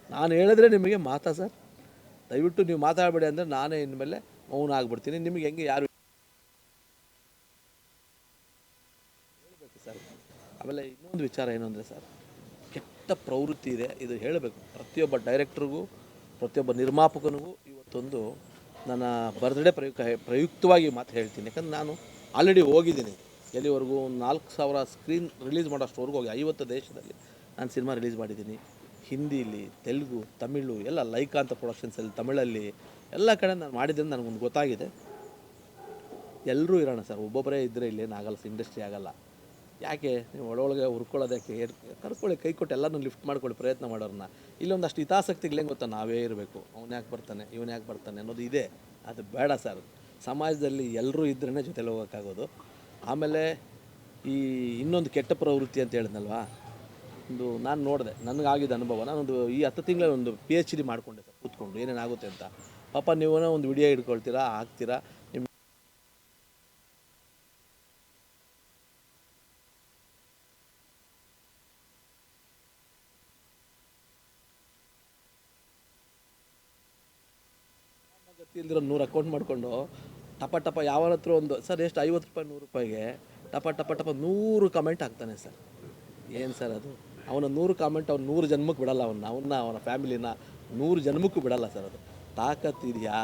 ನಾನು ಹೇಳಿದ್ರೆ ನಿಮಗೆ ಮಾತಾ ಸರ್. ದಯವಿಟ್ಟು ನೀವು ಮಾತಾಡಬೇಡಿ ಅಂದರೆ ನಾನೇ ಇನ್ಮೇಲೆ ಮೌನ ಆಗಿಬಿಡ್ತೀನಿ. ನಿಮಗೆ ಹೆಂಗೆ ಯಾರು ಹೇಳಬೇಕು ಸರ್. ಆಮೇಲೆ ಇನ್ನೊಂದು ವಿಚಾರ ಏನು ಅಂದರೆ ಸರ್, ಕೆಟ್ಟ ಪ್ರವೃತ್ತಿ ಇದೆ, ಇದು ಹೇಳಬೇಕು ಪ್ರತಿಯೊಬ್ಬ ಡೈರೆಕ್ಟ್ರಿಗೂ, ಪ್ರತಿಯೊಬ್ಬ ನಿರ್ಮಾಪಕನಿಗೂ. ಇವತ್ತೊಂದು ನನ್ನ ಬರ್ತ್ಡೇ ಪ್ರಯುಕ್ತವಾಗಿ ಮಾತು ಹೇಳ್ತೀನಿ. ಯಾಕಂದ್ರೆ ನಾನು ಆಲ್ರೆಡಿ ಹೋಗಿದ್ದೀನಿ ಎಲ್ಲಿವರೆಗೂ, 4000 ಸ್ಕ್ರೀನ್ ರಿಲೀಸ್ ಮಾಡೋಷ್ಟವರೆಗೂ ಹೋಗಿ 50 ದೇಶದಲ್ಲಿ ನಾನು ಸಿನಿಮಾ ರಿಲೀಸ್ ಮಾಡಿದ್ದೀನಿ. ಹಿಂದಿಲಿ, ತೆಲುಗು, ತಮಿಳು ಎಲ್ಲ ಲೈಕಾಂತ ಪ್ರೊಡಕ್ಷನ್ಸಲ್ಲಿ, ತಮಿಳಲ್ಲಿ ಎಲ್ಲ ಕಡೆ ನಾನು ಮಾಡಿದ್ದೀನಿ. ನನಗೊಂದು ಗೊತ್ತಾಗಿದೆ, ಎಲ್ಲರೂ ಇರೋಣ ಸರ್. ಒಬ್ಬೊಬ್ಬರೇ ಇದ್ದರೆ ಇಲ್ಲೇನಾಗಲ್ಲ, ಇಂಡಸ್ಟ್ರಿ ಆಗಲ್ಲ. ಯಾಕೆ ನೀವು ಒಳಗೆ ಹುರ್ಕೊಳ್ಳೋದಕ್ಕೆ? ಕರ್ಕೊಳ್ಳಿ, ಕೈ ಕೊಟ್ಟು ಎಲ್ಲನೂ ಲಿಫ್ಟ್ ಮಾಡ್ಕೊಳ್ಳಿ, ಪ್ರಯತ್ನ ಮಾಡೋರನ್ನ. ಇಲ್ಲೊಂದಷ್ಟು ಹಿತಾಸಕ್ತಿಗಳೇನು ಗೊತ್ತಾ, ನಾವೇ ಇರಬೇಕು, ಅವನು ಯಾಕೆ ಬರ್ತಾನೆ, ಇವನು ಯಾಕೆ ಬರ್ತಾನೆ ಅನ್ನೋದು ಇದೆ. ಅದು ಬೇಡ ಸರ್. ಸಮಾಜದಲ್ಲಿ ಎಲ್ಲರೂ ಇದ್ರೇ ಜೊತೆಲಿ ಹೋಗೋಕ್ಕಾಗೋದು. ಆಮೇಲೆ ಈ ಇನ್ನೊಂದು ಕೆಟ್ಟ ಪ್ರವೃತ್ತಿ ಅಂತ ಹೇಳಿದ್ನಲ್ವಾ, ನಾನು ನೋಡಿದೆ, ನನಗಾಗಿದ್ದ ಅನುಭವ. ನಾನೊಂದು ಈ 10 ತಿಂಗಳ ಒಂದು PhD ಮಾಡಿಕೊಂಡೆ ಸರ್ ಕೂತ್ಕೊಂಡು ಏನೇನಾಗುತ್ತೆ ಅಂತ. ಪಾಪ ನೀವು ಒಂದು ವಿಡಿಯೋ ಹಿಡ್ಕೊಳ್ತೀರಾ, ಹಾಕ್ತೀರಾ, ನಿಮ್ಮ ಗತಿ ಇಲ್ದಿರೋ 100 ಅಕೌಂಟ್ ಮಾಡಿಕೊಂಡು ಟಪ ಟಪ ಯಾವನ ಹತ್ರ ಒಂದು ಸರ್ ಎಷ್ಟು 50 ರೂಪಾಯಿ 100 ರೂಪಾಯಿಗೆ ಟಪ ಟಪ ಟಪ 100 ಕಮೆಂಟ್ ಹಾಕ್ತಾನೆ ಸರ್. ಏನು ಸರ್ ಅದು? ಅವನ 100 ಕಾಮೆಂಟ್ ಅವ್ನು 100 ಜನ್ಮಕ್ಕೆ ಬಿಡಲ್ಲ, ಅವನ ಫ್ಯಾಮಿಲಿನ 100 ಜನ್ಮಕ್ಕೂ ಬಿಡಲ್ಲ ಸರ್. ಅದು ತಾಕತ್ತಿದೆಯಾ?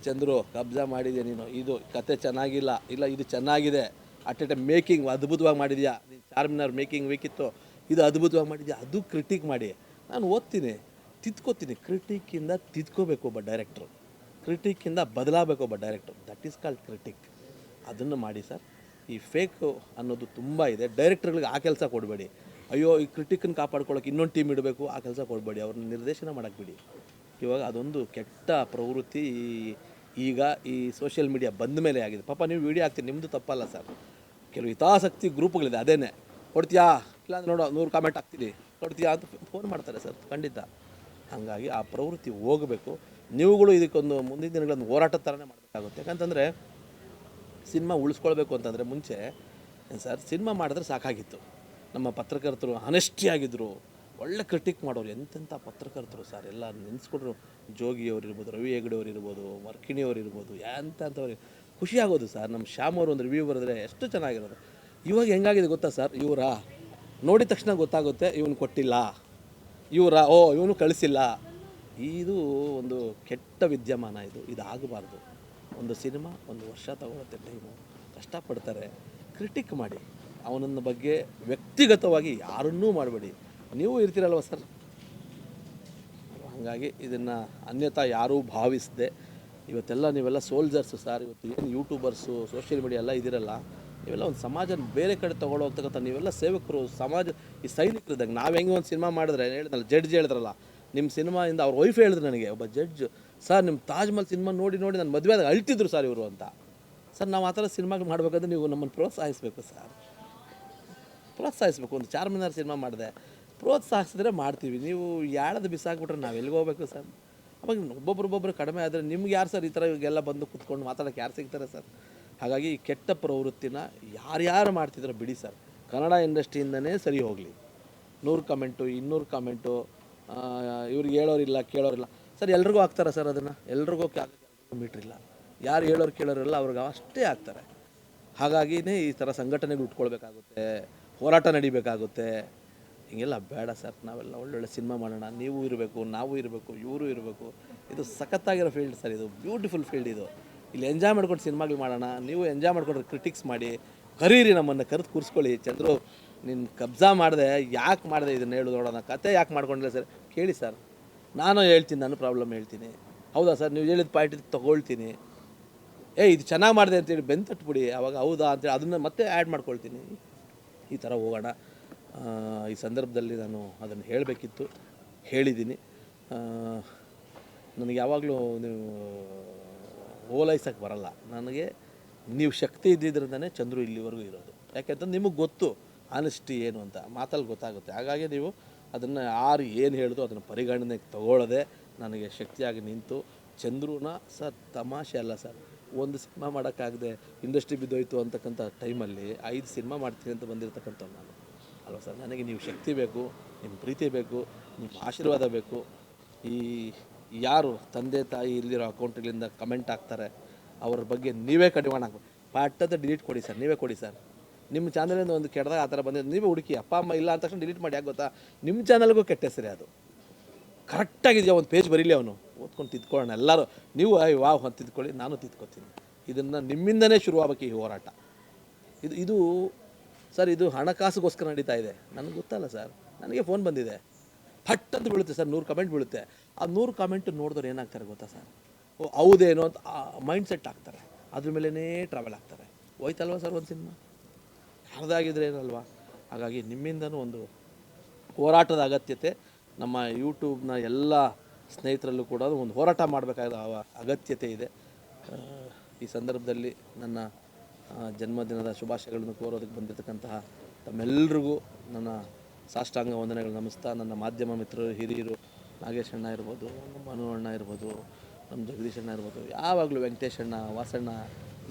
ಚಂದ್ರು ಕಬ್ಜಾ ಮಾಡಿದ್ಯಾ ನೀನು, ಇದು ಕತೆ ಚೆನ್ನಾಗಿಲ್ಲ, ಇಲ್ಲ ಇದು ಚೆನ್ನಾಗಿದೆ, ಅಟ್ ಎ ಟೈಮ್ ಮೇಕಿಂಗ್ ಅದ್ಭುತವಾಗಿ ಮಾಡಿದ್ಯಾ, ನೀನು ಚಾರ್ಮಿನಾರ್ ಮೇಕಿಂಗ್ ಬೇಕಿತ್ತು, ಇದು ಅದ್ಭುತವಾಗಿ ಮಾಡಿದ್ಯಾ, ಅದು ಕ್ರಿಟಿಕ್ ಮಾಡಿ. ನಾನು ಓದ್ತೀನಿ, ತಿದ್ಕೋತೀನಿ. ಕ್ರಿಟಿಕ್ಕಿಂದ ತಿದ್ಕೋಬೇಕು ಒಬ್ಬ ಡೈರೆಕ್ಟ್ರು, ಕ್ರಿಟಿಕ್ಕಿಂದ ಬದಲಾಗಬೇಕು ಒಬ್ಬ director. That is called critic. ಅದನ್ನು ಮಾಡಿ ಸರ್. ಈ ಫೇಕು ಅನ್ನೋದು ತುಂಬ ಇದೆ. ಡೈರೆಕ್ಟರ್ಗಳಿಗೆ ಆ ಕೆಲಸ ಕೊಡಬೇಡಿ. ಅಯ್ಯೋ ಈ ಕ್ರಿಟಿಕನ್ನು ಕಾಪಾಡ್ಕೊಳ್ಳೋಕೆ ಇನ್ನೊಂದು ಟೀಮ್ ಇಡಬೇಕು, ಆ ಕೆಲಸ ಕೊಡಬೇಡಿ. ಅವ್ರನ್ನ ನಿರ್ದೇಶನ ಮಾಡೋಕ್ಕೆ ಬಿಡಿ. ಇವಾಗ ಅದೊಂದು ಕೆಟ್ಟ ಪ್ರವೃತ್ತಿ ಈಗ ಈ ಸೋಷಿಯಲ್ ಮೀಡಿಯಾ ಬಂದ ಮೇಲೆ ಆಗಿದೆ. ಪಾಪ ನೀವು ವೀಡಿಯೋ ಹಾಕ್ತೀರಿ, ನಿಮ್ಮದು ತಪ್ಪಲ್ಲ ಸರ್. ಕೆಲವು ಹಿತಾಸಕ್ತಿ ಗ್ರೂಪ್ಗಳಿದೆ, ಅದೇನೆ ಕೊಡ್ತೀಯಾ, ಇಲ್ಲಾಂದ್ರೆ ನೋಡೋ 100 ಕಾಮೆಂಟ್ ಹಾಕ್ತೀನಿ, ಕೊಡ್ತೀಯಾ ಅಂತ ಫೋನ್ ಮಾಡ್ತಾರೆ ಸರ್. ಖಂಡಿತ. ಹಾಗಾಗಿ ಆ ಪ್ರವೃತ್ತಿ ಹೋಗಬೇಕು. ನೀವುಗಳು ಇದಕ್ಕೊಂದು ಮುಂದಿನ ದಿನಗಳೊಂದು ಹೋರಾಟದ ಥರನೇ ಮಾಡಬೇಕಾಗುತ್ತೆ. ಯಾಕಂತಂದರೆ ಸಿನಿಮಾ ಉಳಿಸ್ಕೊಳ್ಬೇಕು ಅಂತಂದರೆ ಮುಂಚೆ ಸರ್ ಸಿನಿಮಾ ಮಾಡಿದ್ರೆ ಸಾಕಾಗಿತ್ತು. ನಮ್ಮ ಪತ್ರಕರ್ತರು ಹಾನೆಸ್ಟಿ ಆಗಿದ್ದರು, ಒಳ್ಳೆ ಕ್ರಿಟಿಕ್ ಮಾಡೋರು. ಎಂತೆಂಥ ಪತ್ರಕರ್ತರು ಸರ್, ಎಲ್ಲ ನೆನೆಸ್ಕೊಂಡ್ರು. ಜೋಗಿಯವ್ರು ಇರ್ಬೋದು, ರವಿ ಹೆಗ್ಡೆ ಅವ್ರು ಇರ್ಬೋದು, ವರ್ಕಿಣಿಯವ್ರು ಇರ್ಬೋದು, ಎಂಥವ್ರಿಗೆ ಖುಷಿ ಆಗೋದು ಸರ್. ನಮ್ಮ ಶ್ಯಾಮ್ ಅವರು ಒಂದು ರಿವ್ಯೂ ಬರೆದ್ರೆ ಎಷ್ಟು ಚೆನ್ನಾಗಿರೋದು. ಇವಾಗ ಹೆಂಗಾಗಿದೆ ಗೊತ್ತಾ ಸರ್, ನೋಡಿದ ತಕ್ಷಣ ಗೊತ್ತಾಗುತ್ತೆ ಇವನು ಕೊಟ್ಟಿಲ್ಲ, ಇವನು ಕಳಿಸಿಲ್ಲ. ಇದು ಒಂದು ಕೆಟ್ಟ ವಿದ್ಯಮಾನ. ಇದಾಗಬಾರ್ದು. ಒಂದು ಸಿನಿಮಾ 1 ವರ್ಷ ತಗೊಳುತ್ತೆ ಟೈಮು, ಕಷ್ಟಪಡ್ತಾರೆ. ಕ್ರಿಟಿಕ್ ಮಾಡಿ, ಅವನನ್ನ ಬಗ್ಗೆ ವ್ಯಕ್ತಿಗತವಾಗಿ ಯಾರನ್ನೂ ಮಾಡಬೇಡಿ. ನೀವು ಇರ್ತೀರಲ್ವ ಸರ್. ಹಾಗಾಗಿ ಇದನ್ನು ಅನ್ಯತಾ ಯಾರೂ ಭಾವಿಸದೆ ಇವತ್ತೆಲ್ಲ ನೀವೆಲ್ಲ ಸೋಲ್ಜರ್ಸು ಸರ್. ಇವತ್ತು ಏನು ಯೂಟ್ಯೂಬರ್ಸು, ಸೋಷಿಯಲ್ ಮೀಡಿಯಾ ಎಲ್ಲ ಇದಿರಲ್ಲ, ನೀವೆಲ್ಲ ಒಂದು ಸಮಾಜ ಬೇರೆ ಕಡೆ ತೊಗೊಳ್ಳೋ ಹೋಗ್ತಕ್ಕಂಥ ನೀವೆಲ್ಲ ಸೇವಕರು, ಸಮಾಜ ಈ ಸೈನಿಕರಿದ್ದಾಗ. ನಾವು ಹೆಂಗೆ ಒಂದು ಸಿನಿಮಾ ಮಾಡಿದ್ರೆ ಹೇಳಿದ್ನಲ್ಲ, ಜಡ್ಜ್ ಹೇಳಿದ್ರಲ್ಲ, ನಿಮ್ಮ ಸಿನಿಮಾಯಿಂದ ಅವ್ರ ವೈಫ್ ಹೇಳಿದ್ರು ನನಗೆ, ಒಬ್ಬ ಜಡ್ಜ್, ಸರ್ ನಿಮ್ಮ ತಾಜ್ ಮಹಲ್ ಸಿನಿಮಾ ನೋಡಿ ನಾನು ಮದುವೆ ಆದಾಗ ಅಳ್ತಿದ್ರು ಸರ್ ಇವರು ಅಂತ. ಸರ್ ನಾವು ಆ ಥರ ಸಿನಿಮಾಗಳು ಮಾಡಬೇಕಾದ್ರೆ ನೀವು ನಮ್ಮನ್ನು ಪ್ರೋತ್ಸಾಹಿಸಬೇಕು ಸರ್, ಪ್ರೋತ್ಸಾಹಿಸಬೇಕು. ಒಂದು ಚಾರ್ಮಿನಾರ್ ಸಿನಿಮಾ ಮಾಡಿದೆ, ಪ್ರೋತ್ಸಾಹಿಸಿದ್ರೆ ಮಾಡ್ತೀವಿ. ನೀವು ಯಾಳದು ಬಿಸಾಕ್ಬಿಟ್ರೆ ನಾವು ಎಲ್ಲಿಗೆ ಹೋಗ್ಬೇಕು ಸರ್? ಅವಾಗ ಒಬ್ಬೊಬ್ಬರು ಕಡಿಮೆ ಆದರೆ ನಿಮ್ಗೆ ಯಾರು ಸರ್ ಈ ಥರ ಇವಾಗೆಲ್ಲ ಬಂದು ಕುತ್ಕೊಂಡು ಮಾತಾಡೋಕ್ಕೆ ಯಾರು ಸಿಗ್ತಾರೆ ಸರ್? ಹಾಗಾಗಿ ಈ ಕೆಟ್ಟ ಪ್ರವೃತ್ತಿನ ಯಾರ್ಯಾರು ಮಾಡ್ತಿದ್ರೆ ಬಿಡಿ ಸರ್. ಕನ್ನಡ ಇಂಡಸ್ಟ್ರಿಯಿಂದನೇ ಸರಿ ಹೋಗಲಿ. 100 ಕಮೆಂಟು 200 ಕಮೆಂಟು, ಇವ್ರಿಗೆ ಹೇಳೋರಿಲ್ಲ ಕೇಳೋರಿಲ್ಲ ಸರ್. ಎಲ್ರಿಗೂ ಆಗ್ತಾರೆ ಸರ್ ಅದನ್ನು, ಎಲ್ರಿಗೂ ಮೀಟ್ರಿಲ್ಲ. ಯಾರು ಹೇಳೋರು ಕೇಳೋರಿಲ್ಲ ಅವ್ರಿಗೆ ಅಷ್ಟೇ ಆಗ್ತಾರೆ. ಹಾಗಾಗಿನೇ ಈ ಥರ ಸಂಘಟನೆಗಳು ಉಟ್ಕೊಳ್ಬೇಕಾಗುತ್ತೆ, ಹೋರಾಟ ನಡಿಬೇಕಾಗುತ್ತೆ. ಹಿಂಗೆಲ್ಲ ಬೇಡ ಸರ್. ನಾವೆಲ್ಲ ಒಳ್ಳೊಳ್ಳೆ ಸಿನಿಮಾ ಮಾಡೋಣ, ನೀವು ಇರಬೇಕು, ನಾವು ಇರಬೇಕು, ಇವರು ಇರಬೇಕು. ಇದು ಸಖತ್ತಾಗಿರೋ ಫೀಲ್ಡ್ ಸರ್, ಇದು ಬ್ಯೂಟಿಫುಲ್ ಫೀಲ್ಡ್. ಇದು ಇಲ್ಲಿ ಎಂಜಾಯ್ ಮಾಡ್ಕೊಂಡು ಸಿನಿಮಾಗಳು ಮಾಡೋಣ. ನೀವು ಎಂಜಾಯ್ ಮಾಡ್ಕೊಂಡ್ರೆ ಕ್ರಿಟಿಕ್ಸ್ ಮಾಡಿ ಕರೀರಿ, ನಮ್ಮನ್ನು ಕರೆದು ಕೂರಿಸ್ಕೊಳ್ಳಿ. ಚಂದ್ರು ನೀನು ಕಬ್ಜಾ ಮಾಡಿದೆ, ಯಾಕೆ ಮಾಡಿದೆ ಇದನ್ನು ಹೇಳು ನೋಡೋಣ, ಕತೆ ಯಾಕೆ ಮಾಡ್ಕೊಂಡಿಲ್ಲ ಸರ್ ಕೇಳಿ ಸರ್. ನಾನು ಹೇಳ್ತೀನಿ, ನನ್ನ ಪ್ರಾಬ್ಲಮ್ ಹೇಳ್ತೀನಿ. ಹೌದಾ ಸರ್, ನೀವು ಹೇಳಿದ ಪಾಯಿಂಟ್ ತೊಗೊಳ್ತೀನಿ. ಇದು ಚೆನ್ನಾಗಿ ಮಾಡಿದೆ ಅಂತೇಳಿ ಬೆಂತಟ್ಬಿಡಿ. ಆವಾಗ ಹೌದಾ ಅಂತೇಳಿ ಅದನ್ನು ಮತ್ತೆ ಆ್ಯಡ್ ಮಾಡ್ಕೊಳ್ತೀನಿ. ಈ ಥರ ಹೋಗೋಣ. ಈ ಸಂದರ್ಭದಲ್ಲಿ ನಾನು ಅದನ್ನು ಹೇಳಬೇಕಿತ್ತು, ಹೇಳಿದ್ದೀನಿ. ನನಗೆ ಯಾವಾಗಲೂ ನೀವು ಓಲೈಸೋಕ್ಕೆ ಬರಲ್ಲ. ನನಗೆ ನೀವು ಶಕ್ತಿ ಇದ್ದಿದ್ರಿಂದನೇ ಚಂದ್ರು ಇಲ್ಲಿವರೆಗೂ ಇರೋದು. ಯಾಕೆಂತಂದ್ರೆ ನಿಮಗೆ ಗೊತ್ತು ಆನೆಸ್ಟಿ ಏನು ಅಂತ, ಮಾತಲ್ಲಿ ಗೊತ್ತಾಗುತ್ತೆ. ಹಾಗಾಗಿ ನೀವು ಅದನ್ನು ಯಾರು ಏನು ಹೇಳಿದ್ರು ಅದನ್ನು ಪರಿಗಣನೆಗೆ ತಗೊಳ್ಳದೆ ನನಗೆ ಶಕ್ತಿಯಾಗಿ ನಿಂತು ಚಂದ್ರುನ ಸರ್ ತಮಾಷೆ ಅಲ್ಲ ಸರ್. ಒಂದು ಸಿನಿಮಾ ಮಾಡೋಕ್ಕಾಗದೆ ಇಂಡಸ್ಟ್ರಿ ಬಿದ್ದೋಯ್ತು ಅಂತಕ್ಕಂಥ ಟೈಮಲ್ಲಿ 5 ಸಿನಿಮಾ ಮಾಡ್ತೀನಿ ಅಂತ ಬಂದಿರತಕ್ಕಂಥವ್ರು ನಾನು ಅಲ್ವ ಸರ್. ನನಗೆ ನೀವು ಶಕ್ತಿ ಬೇಕು, ನಿಮ್ಮ ಪ್ರೀತಿ ಬೇಕು, ನಿಮ್ಮ ಆಶೀರ್ವಾದ ಬೇಕು. ಈ ಯಾರು ತಂದೆ ತಾಯಿ ಇಲ್ದಿರೋ ಅಕೌಂಟ್ಗಳಿಂದ ಕಮೆಂಟ್ ಹಾಕ್ತಾರೆ ಅವ್ರ ಬಗ್ಗೆ ನೀವೇ ಕಡಿವಾಣ ಹಾಕ್ಬೇಕು. ಪಟ್ಟದ ಡಿಲೀಟ್ ಕೊಡಿ ಸರ್, ನೀವೇ ಕೊಡಿ ಸರ್. ನಿಮ್ಮ ಚಾನಲಿಂದ ಒಂದು ಕೆಟ್ಟದಾಗ ಆ ಥರ ಬಂದಿದ್ದು ನೀವೇ ಹುಡುಕಿ. ಅಪ್ಪ ಅಮ್ಮ ಇಲ್ಲ ಅಂತ ತಕ್ಷಣ ಡಿಲೀಟ್ ಮಾಡಿ. ಯಾಕೆ ಗೊತ್ತಾ, ನಿಮ್ಮ ಚಾನಲ್ಗೂ ಕೆಟ್ಟ ಹೆಸರೇ ಅದು. ಕರೆಕ್ಟಾಗಿದೆಯಾ ಒಂದು ಪೇಜ್ ಬರೀಲಿ, ಅವನು ಓದ್ಕೊಂಡು ತಿದ್ಕೊಳ್ಳೋಣ ಎಲ್ಲರೂ. ನೀವು ವಾವ್ ಅಂತ ತಿದ್ಕೊಳ್ಳಿ, ನಾನು ತಿದ್ಕೊತೀನಿ. ಇದನ್ನು ನಿಮ್ಮಿಂದನೇ ಶುರುವಾಗಬೇಕು ಈ ಹೋರಾಟ. ಇದು ಸರ್, ಇದು ಹಣಕಾಸಿಗೋಸ್ಕರ ನಡೀತಾ ಇದೆ. ನನಗೆ ಗೊತ್ತಲ್ಲ ಸರ್. ನನಗೆ ಫೋನ್ ಬಂದಿದೆ, ಫಟ್ ಅಂತ ಬೀಳುತ್ತೆ ಸರ್, 100 ಕಮೆಂಟ್ ಬೀಳುತ್ತೆ. ಆ 100 ಕಮೆಂಟ್ ನೋಡಿದವ್ರು ಏನಾಗ್ತಾರೆ ಗೊತ್ತಾ ಸರ್, ಹೌದೇನೋ ಅಂತ ಮೈಂಡ್ ಸೆಟ್ ಆಗ್ತಾರೆ. ಅದ್ರ ಮೇಲೇ ಟ್ರಾವೆಲ್ ಆಗ್ತಾರೆ. ಹೋಯ್ತಲ್ವ ಸರ್ ಒಂದು ಸಿನಿಮಾ, ಅರ್ಧಾಗಿದ್ರೆ ಏನಲ್ವಾ. ಹಾಗಾಗಿ ನಿಮ್ಮಿಂದನೂ ಒಂದು ಹೋರಾಟದ ಅಗತ್ಯತೆ, ನಮ್ಮ ಯೂಟ್ಯೂಬ್ನ ಎಲ್ಲ ಸ್ನೇಹಿತರಲ್ಲೂ ಕೂಡ ಒಂದು ಹೋರಾಟ ಮಾಡಬೇಕಾದ ಅಗತ್ಯತೆ ಇದೆ. ಈ ಸಂದರ್ಭದಲ್ಲಿ ನನ್ನ ಜನ್ಮದಿನದ ಶುಭಾಶಯಗಳನ್ನು ಕೋರೋದಕ್ಕೆ ಬಂದಿರತಕ್ಕಂತಹ ತಮ್ಮೆಲ್ಲರಿಗೂ ನನ್ನ ಸಾಷ್ಟಾಂಗ ವಂದನೆಗಳು ನಮಿಸ್ತಾ ನನ್ನ ಮಾಧ್ಯಮ ಮಿತ್ರರು ಹಿರಿಯರು ನಾಗೇಶ್ ಅಣ್ಣ ಇರ್ಬೋದು, ನಮ್ಮ ಮನು ಅಣ್ಣ ಇರ್ಬೋದು, ನಮ್ಮ ಜಗದೀಶ್ ಅಣ್ಣ ಇರ್ಬೋದು, ಯಾವಾಗಲೂ ವೆಂಕಟೇಶ್ ಅಣ್ಣ, ವಾಸಣ್ಣ,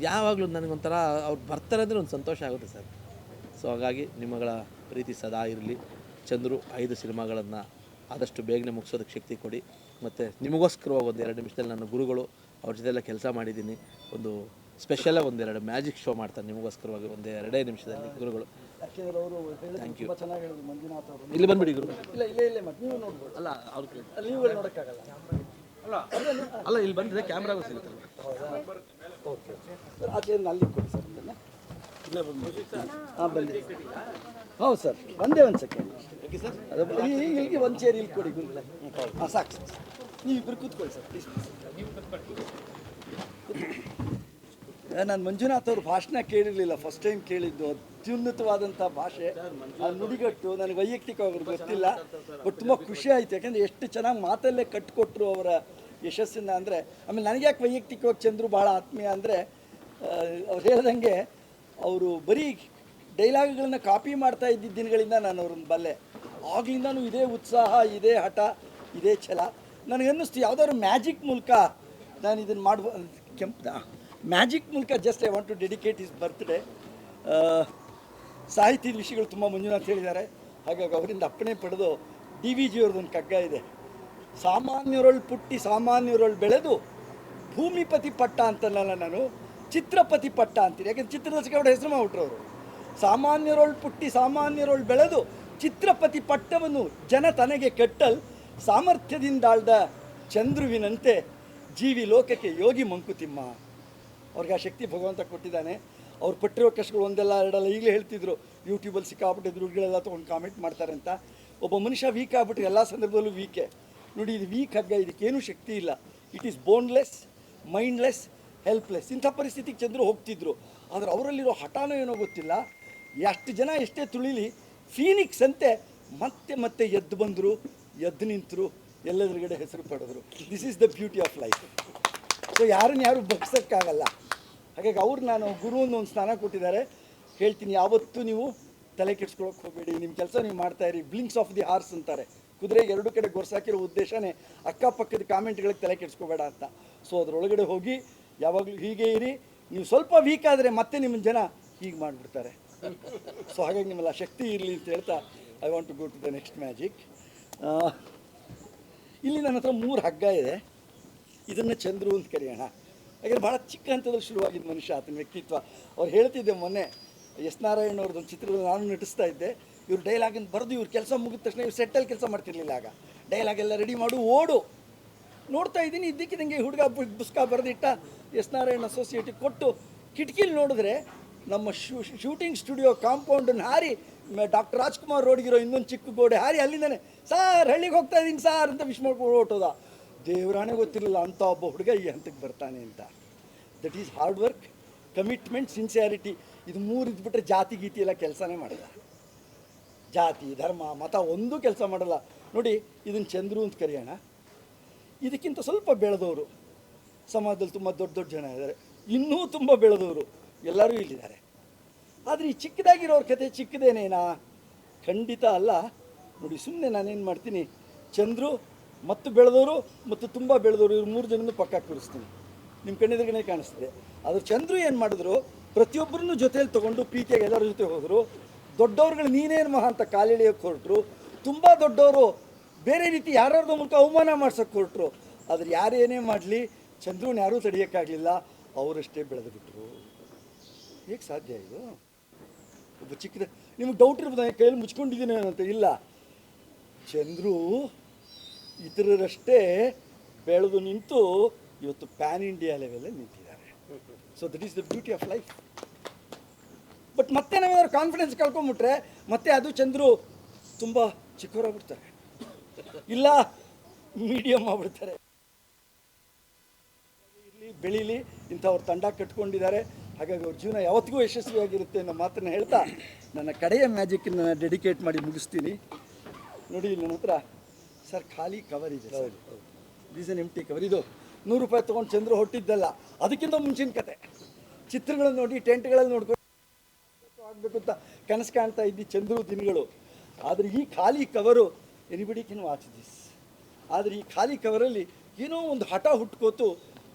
ಯಾವಾಗಲೂ ನನಗೊಂಥರ ಅವ್ರು ಬರ್ತಾರೆ ಅಂದರೆ ಒಂದು ಸಂತೋಷ ಆಗುತ್ತೆ ಸರ್. ಸೊ ಹಾಗಾಗಿ ನಿಮ್ಮಗಳ ಪ್ರೀತಿ ಸದಾ ಇರಲಿ. ಚಂದ್ರು 5 ಸಿನಿಮಾಗಳನ್ನು ಆದಷ್ಟು ಬೇಗನೆ ಮುಗಿಸೋದಕ್ಕೆ ಶಕ್ತಿ ಕೊಡಿ. ಮತ್ತು ನಿಮಗೋಸ್ಕರವಾಗಿ ಒಂದು 2 ನಿಮಿಷದಲ್ಲಿ ನನ್ನ ಗುರುಗಳು ಅವ್ರ ಜೊತೆಲ್ಲ ಕೆಲಸ ಮಾಡಿದ್ದೀನಿ. ಒಂದು ಸ್ಪೆಷಲಾಗಿ 1-2 ಮ್ಯಾಜಿಕ್ ಶೋ ಮಾಡ್ತಾರೆ ನಿಮಗೋಸ್ಕರವಾಗಿ 1-2 ನಿಮಿಷದಲ್ಲಿ ಗುರುಗಳು. ಯಾಕೆಂದ್ರೆ ಅವರು ಥ್ಯಾಂಕ್ ಯು. ತುಂಬ ಚೆನ್ನಾಗಿ ಹೇಳಿದ್ರು ಮಂಜುನಾಥ್ ಅವರು. ಇಲ್ಲಿ ಬಂದ್ಬಿಡಿ ಗುರು. ಇಲ್ಲ ಮತ್ತೆ ನೀವು ನೋಡ್ಬೋದು. ಅಲ್ಲ ಅವ್ರು ನೀವುಗಳು ನೋಡೋಕ್ಕಾಗಲ್ಲ. ಅಲ್ಲ ಇಲ್ಲಿ ಬಂದಿದೆ ಕ್ಯಾಮ್ರಾಗೂ ಸಿಗುತ್ತಲ್ಲ. ಓಕೆ ಸರ್, ಆಚೆಯಿಂದ ಅಲ್ಲಿ ಕೊಡಿ ಸರ್ ಇದನ್ನು. ಇಲ್ಲೇ ಬಂದು ಹಾಂ ಬಂದೆ. ಹೌದು ಸರ್, ಒಂದೇ ಒಂದು ಸೆಕೆಂಡ್. ಓಕೆ ಸರ್, ಅದು ಇಲ್ಲಿಗೆ ಒಂದು ಚೇರ್ ಇಲ್ಲಿ ಕೊಡಿ ಗುರುಗಳೇ. ಹಾಂ ಸಾಕು ಸರ್, ನೀವು ಇಬ್ಬರು ಕೂತ್ಕೊಳ್ಳಿ ಸರ್ ಪ್ಲೀಸ್. ನಾನು ಮಂಜುನಾಥ್ ಅವ್ರ ಭಾಷಣ ಕೇಳಿರಲಿಲ್ಲ, ಫಸ್ಟ್ ಟೈಮ್ ಕೇಳಿದ್ದು. ಅತ್ಯುನ್ನತವಾದಂಥ ಭಾಷೆ, ಆ ನುಡಿಗಟ್ಟು ನನಗೆ ವೈಯಕ್ತಿಕವಾಗಿ ಗೊತ್ತಿಲ್ಲ, ಬಟ್ ತುಂಬ ಖುಷಿ ಆಯಿತು. ಯಾಕೆಂದರೆ ಎಷ್ಟು ಚೆನ್ನಾಗಿ ಮಾತಲ್ಲೇ ಕಟ್ಟಿಕೊಟ್ರು ಅವರ ಯಶಸ್ಸನ್ನು. ಅಂದರೆ ಆಮೇಲೆ ನನಗೆ ಯಾಕೆ ವೈಯಕ್ತಿಕವಾಗಿ ಚಂದ್ರು ಭಾಳ ಆತ್ಮೀಯ ಅಂದರೆ, ಅವ್ರು ಹೇಳ್ದಂಗೆ ಅವರು ಬರೀ ಡೈಲಾಗ್ಗಳನ್ನ ಕಾಪಿ ಮಾಡ್ತಾ ಇದ್ದಿದ್ದ ದಿನಗಳಿಂದ ನಾನು ಅವ್ರನ್ನ ಬಲ್ಲೆ. ಆಗ್ಲಿಂದನೂ ಇದೇ ಉತ್ಸಾಹ, ಇದೇ ಹಠ, ಇದೇ ಛಲ. ನನಗನ್ನಿಸ್ತು ಯಾವುದಾದ್ರು ಮ್ಯಾಜಿಕ್ ಮೂಲಕ ನಾನು ಇದನ್ನು ಮ್ಯಾಜಿಕ್ ಮೂಲಕ just I want to dedicate is birthday. ಸಾಹಿತ್ಯದ ವಿಷಯಗಳು ತುಂಬ ಮಂಜುನಾಥ್ ಹೇಳಿದ್ದಾರೆ, ಹಾಗಾಗಿ ಅವರಿಂದ ಅಪ್ಪಣೆ ಪಡೆದು DVG ಅವ್ರದ್ದೊಂದು ಕಗ್ಗ ಇದೆ. ಸಾಮಾನ್ಯರೊಳ್ ಪುಟ್ಟಿ ಸಾಮಾನ್ಯರೊಳ್ ಬೆಳೆದು ಭೂಮಿಪತಿ ಪಟ್ಟ ಅಂತಲ್ಲ, ನಾನು ಚಿತ್ರಪತಿ ಪಟ್ಟ ಅಂತೀನಿ. ಯಾಕೆಂದ್ರೆ ಚಿತ್ರದರ್ಶಕ ಹೆಸರು ಮಾಡ್ಬಿಟ್ರು ಅವರು. ಸಾಮಾನ್ಯರೊಳ್ ಪುಟ್ಟಿ ಸಾಮಾನ್ಯರೊಳ್ ಬೆಳೆದು ಚಿತ್ರಪತಿ ಪಟ್ಟವನ್ನು ಜನ ತನಗೆ ಕೆಟ್ಟಲ್ ಸಾಮರ್ಥ್ಯದಿಂದಾಳ್ದ ಚಂದ್ರುವಿನಂತೆ ಜೀವಿ ಲೋಕಕ್ಕೆ ಯೋಗಿ ಮಂಕುತಿಮ್ಮ. ಅವ್ರಿಗೆ ಆ ಶಕ್ತಿ ಭಗವಂತ ಕೊಟ್ಟಿದ್ದಾನೆ. ಅವ್ರು ಪಟ್ಟಿರೋ ಕಷ್ಟಗಳು ಒಂದೆಲ್ಲ ಎರಡಲ್ಲ. ಈಗಲೇ ಹೇಳ್ತಿದ್ರು ಯೂಟ್ಯೂಬಲ್ಲಿ ಸಿಕ್ಕಾಬಿಟ್ಟು ದುಡ್ಡುಗಳೆಲ್ಲ ತೊಗೊಂಡು ಕಾಮೆಂಟ್ ಮಾಡ್ತಾರೆ ಅಂತ. ಒಬ್ಬ ಮನುಷ್ಯ ವೀಕ್ ಆಗ್ಬಿಟ್ರೆ ಎಲ್ಲ ಸಂದರ್ಭದಲ್ಲೂ ವೀಕೆ. ನೋಡಿ, ಇದು ವೀಕ್ ಹಗ್ಗ, ಇದಕ್ಕೇನೂ ಶಕ್ತಿ ಇಲ್ಲ. It is boneless, mindless, helpless. ಇಂಥ ಪರಿಸ್ಥಿತಿಗೆ ಚಂದ್ರು ಹೋಗ್ತಿದ್ರು. ಆದರೆ ಅವರಲ್ಲಿರೋ ಹಠಾನೋ ಏನೋ ಗೊತ್ತಿಲ್ಲ, ಎಷ್ಟು ಜನ ಎಷ್ಟೇ ತುಳಿಲಿ ಫೀನಿಕ್ಸ್ ಅಂತೆ ಮತ್ತೆ ಮತ್ತೆ ಎದ್ದು ಬಂದರು, ಎದ್ದು ನಿಂತರು, ಎಲ್ಲೆದುರುಗಡೆ ಹೆಸರು ಪಡೆದ್ರು. This is the beauty of life. So ಯಾರನ್ನ ಯಾರು ಬಗ್ಸೋಕ್ಕಾಗಲ್ಲ. ಹಾಗಾಗಿ ಅವ್ರು ನಾನು ಗುರು ಒಂದು ಸ್ಥಾನ ಕೊಟ್ಟಿದ್ದಾರೆ. ಹೇಳ್ತೀನಿ, ಯಾವತ್ತೂ ನೀವು ತಲೆ ಕೆಡ್ಸ್ಕೊಳಕ್ಕೆ ಹೋಗಬೇಡಿ, ನಿಮ್ಮ ಕೆಲಸ ನೀವು ಮಾಡ್ತಾಯಿರಿ. ಬ್ಲಿಂಕ್ಸ್ ಆಫ್ ದಿ ಹಾರ್ಸ್ ಅಂತಾರೆ. ಕುದುರೆಗೆ 2 ಕಡೆ ಗೊರ್ಸಾಕಿರೋ ಉದ್ದೇಶನೇ ಅಕ್ಕಪಕ್ಕದ ಕಾಮೆಂಟ್ಗಳಿಗೆ ತಲೆ ಕೆಡಿಸ್ಕೋಬೇಡ ಅಂತ. ಸೊ ಅದರೊಳಗಡೆ ಹೋಗಿ ಯಾವಾಗಲೂ ಹೀಗೆ ಇರಿ. ನೀವು ಸ್ವಲ್ಪ ವೀಕ್ ಆದರೆ ಮತ್ತೆ ನಿಮ್ಮ ಜನ ಹೀಗೆ ಮಾಡಿಬಿಡ್ತಾರೆ. ಸೊ ಹಾಗಾಗಿ ನಿಮ್ಮೆಲ್ಲ ಶಕ್ತಿ ಇರಲಿ ಅಂತ ಹೇಳ್ತಾ I want to go to the next magic. ಇಲ್ಲಿ ನನ್ನ ಹತ್ರ 3 ಹಗ್ಗ ಇದೆ. ಇದನ್ನು ಚಂದ್ರು ಅಂತ ಕರೆಯೋಣ. ಹಾಗೆ ಭಾಳ ಚಿಕ್ಕ ಹಂತದಲ್ಲಿ ಶುರುವಾಗಿದ್ದ ಮನುಷ್ಯ, ಆತನ ವ್ಯಕ್ತಿತ್ವ. ಅವ್ರು ಹೇಳ್ತಿದ್ದೆ ಮೊನ್ನೆ, ಎಸ್ ನಾರಾಯಣ್ ಅವ್ರದ್ದೊಂದು ಚಿತ್ರದಲ್ಲಿ ನಾನು ನಟಿಸ್ತಾ ಇದ್ದೆ. ಇವ್ರು ಡೈಲಾಗನ್ನು ಬರೆದು ಇವ್ರ ಕೆಲಸ ಮುಗಿದ ತಕ್ಷಣ ಇವ್ರು ಸೆಟ್ಟಲ್ಲಿ ಕೆಲಸ ಮಾಡ್ತಿರ್ಲಿಲ್ಲ. ಆಗ ಡೈಲಾಗೆಲ್ಲ ರೆಡಿ ಮಾಡು, ಓಡು. ನೋಡ್ತಾ ಇದ್ದೀನಿ, ಇದ್ದಕ್ಕಿದ್ದಂಗೆ ಹುಡುಗ ಪುಸ್ತಕ ಬರೆದಿಟ್ಟ ಎಸ್ ನಾರಾಯಣ್ ಅಸೋಸಿಯೇಟಿಗೆ ಕೊಟ್ಟು ಕಿಟಕಿಲಿ ನೋಡಿದ್ರೆ ನಮ್ಮ ಶೂಟಿಂಗ್ ಸ್ಟುಡಿಯೋ ಕಾಂಪೌಂಡನ್ನು ಹಾರಿ ಡಾಕ್ಟರ್ ರಾಜ್ಕುಮಾರ್ ರೋಡ್ಗಿರೋ ಇನ್ನೊಂದು ಚಿಕ್ಕ ಗೋಡೆ ಹಾರಿ ಅಲ್ಲಿಂದಾನೆ ಸಾರ್ ಹಳ್ಳಿಗೆ ಹೋಗ್ತಾ ಇದ್ದೀನಿ ಸಾರ್ ಅಂತ ವಿಶ್ ಮಾಡ್ಕೊಂಡು ಹೊರಟೋದ. ದೇವರಾಣೆ ಗೊತ್ತಿರಲಿಲ್ಲ ಅಂಥ ಒಬ್ಬ ಹುಡುಗ ಈ ಹಂತಕ್ಕೆ ಬರ್ತಾನೆ ಅಂತ. That is hard work, commitment, sincerity. ಇದು 3 ಇದ್ಬಿಟ್ರೆ ಜಾತಿ ಗೀತಿ ಎಲ್ಲ ಕೆಲಸನೇ ಮಾಡಲ್ಲ. ಜಾತಿ ಧರ್ಮ ಮತ ಒಂದೂ ಕೆಲಸ ಮಾಡಲ್ಲ. ನೋಡಿ, ಇದನ್ನು ಚಂದ್ರು ಅಂತ ಕರೆಯೋಣ. ಇದಕ್ಕಿಂತ ಸ್ವಲ್ಪ ಬೆಳೆದವರು ಸಮಾಜದಲ್ಲಿ ತುಂಬ ದೊಡ್ಡ ದೊಡ್ಡ ಜನ ಇದ್ದಾರೆ, ಇನ್ನೂ ತುಂಬ ಬೆಳೆದವರು ಎಲ್ಲರೂ ಇಲ್ಲಿದ್ದಾರೆ. ಆದರೆ ಈ ಚಿಕ್ಕದಾಗಿರೋರ ಕತೆ ಚಿಕ್ಕದೇನೇನಾ? ಖಂಡಿತ ಅಲ್ಲ. ನೋಡಿ, ಸುಮ್ಮನೆ ನಾನೇನು ಮಾಡ್ತೀನಿ, ಚಂದ್ರು ಮತ್ತು ಬೆಳೆದವರು ಮತ್ತು ತುಂಬ ಬೆಳೆದವರು ಇವ್ರು 3 ಜನನೂ ಪಕ್ಕ ಕೂರಿಸ್ತೀನಿ. ನಿಮ್ಮ ಕಣ್ಣೆದುರುಗಡೆ ಕಾಣಿಸ್ತಿದೆ. ಆದರೆ ಚಂದ್ರು ಏನು ಮಾಡಿದ್ರು, ಪ್ರತಿಯೊಬ್ಬರನ್ನು ಜೊತೆಯಲ್ಲಿ ತೊಗೊಂಡು ಪ್ರೀತಿಯಾಗಿ ಎಲ್ಲರ ಜೊತೆ ಹೋದರು. ದೊಡ್ಡವ್ರುಗಳು ನೀನೇನು ಮಹಾ ಅಂತ ಕಾಲಿಳಿಯೋಕ್ಕೆ ಹೊರಟರು. ತುಂಬ ದೊಡ್ಡವರು ಬೇರೆ ರೀತಿ ಯಾರ್ಯಾರ್ದೋ ಮೂಲಕ ಅವಮಾನ ಮಾಡ್ಸೋಕ್ಕೆ ಹೊರಟರು. ಆದರೆ ಯಾರೇನೇ ಮಾಡಲಿ ಚಂದ್ರನ ಯಾರೂ ತಡೆಯೋಕ್ಕಾಗಲಿಲ್ಲ. ಅವರಷ್ಟೇ ಬೆಳೆದು ಬಿಟ್ಟರು. ಹೇಗೆ ಸಾಧ್ಯ ಇದು? ಒಬ್ಬ ಚಿಕ್ಕದ ನಿಮ್ಗೆ ಡೌಟ್ ಇರ್ಬೋದು, ಕೈಯಲ್ಲಿ ಮುಚ್ಕೊಂಡಿದ್ದೀನಿ ಅಂತ. ಇಲ್ಲ, ಚಂದ್ರು ಇತರರಷ್ಟೇ ಬೆಳೆದು ನಿಂತು ಇವತ್ತು ಪ್ಯಾನ್ ಇಂಡಿಯಾ ಲೆವೆಲಲ್ಲಿ ನಿಂತಿದ್ದಾರೆ. So that is the beauty of life. But ಮತ್ತೆ ನಾವೇನಾದ್ರು ಕಾನ್ಫಿಡೆನ್ಸ್ ಕಳ್ಕೊಂಬಿಟ್ರೆ ಮತ್ತೆ ಅದು ಚಂದ್ರು ತುಂಬ ಚಿಕ್ಕವರಾಗ್ಬಿಡ್ತಾರೆ, ಇಲ್ಲ ಮೀಡಿಯಮ್ ಆಗ್ಬಿಡ್ತಾರೆ. ಇರಲಿ, ಬೆಳೀಲಿ, ಇಂಥವ್ರ ತಂಡ ಕಟ್ಕೊಂಡಿದ್ದಾರೆ. ಹಾಗಾಗಿ ಅವ್ರ ಜೀವನ ಯಾವತ್ತಿಗೂ ಯಶಸ್ವಿಯಾಗಿರುತ್ತೆ ಅನ್ನೋ ಮಾತನ್ನು ಹೇಳ್ತಾ ನನ್ನ ಕಡೆಯ ಮ್ಯಾಜಿಕನ್ನು ಡೆಡಿಕೇಟ್ ಮಾಡಿ ಮುಗಿಸ್ತೀನಿ. ನೋಡಿ, ನನ್ನ ಹತ್ರ ಸರ್ ಖಾಲಿ ಕವರ್ ಇದೆ. ರೀಸನ್ ಎಂಟಿ ಕವರ್. ಇದು 100 ರೂಪಾಯಿ ತೊಗೊಂಡು ಚಂದ್ರು ಹೊಟ್ಟಿದ್ದಲ್ಲ, ಅದಕ್ಕಿಂತ ಮುಂಚಿನ ಕತೆ. ಚಿತ್ರಗಳನ್ನು ನೋಡಿ, ಟೆಂಟ್ಗಳಲ್ಲಿ ನೋಡ್ಕೊಂಡು ಆಗಬೇಕು ಅಂತ ಕನಸು ಕಾಣ್ತಾ ಇದ್ದಿ ಚಂದ್ರು ದಿನಗಳು. ಆದರೆ ಈ ಖಾಲಿ cover anybody can watch this. ಆದರೆ ಈ ಖಾಲಿ ಕವರಲ್ಲಿ ಏನೋ ಒಂದು ಹಠ ಹುಟ್ಕೋತು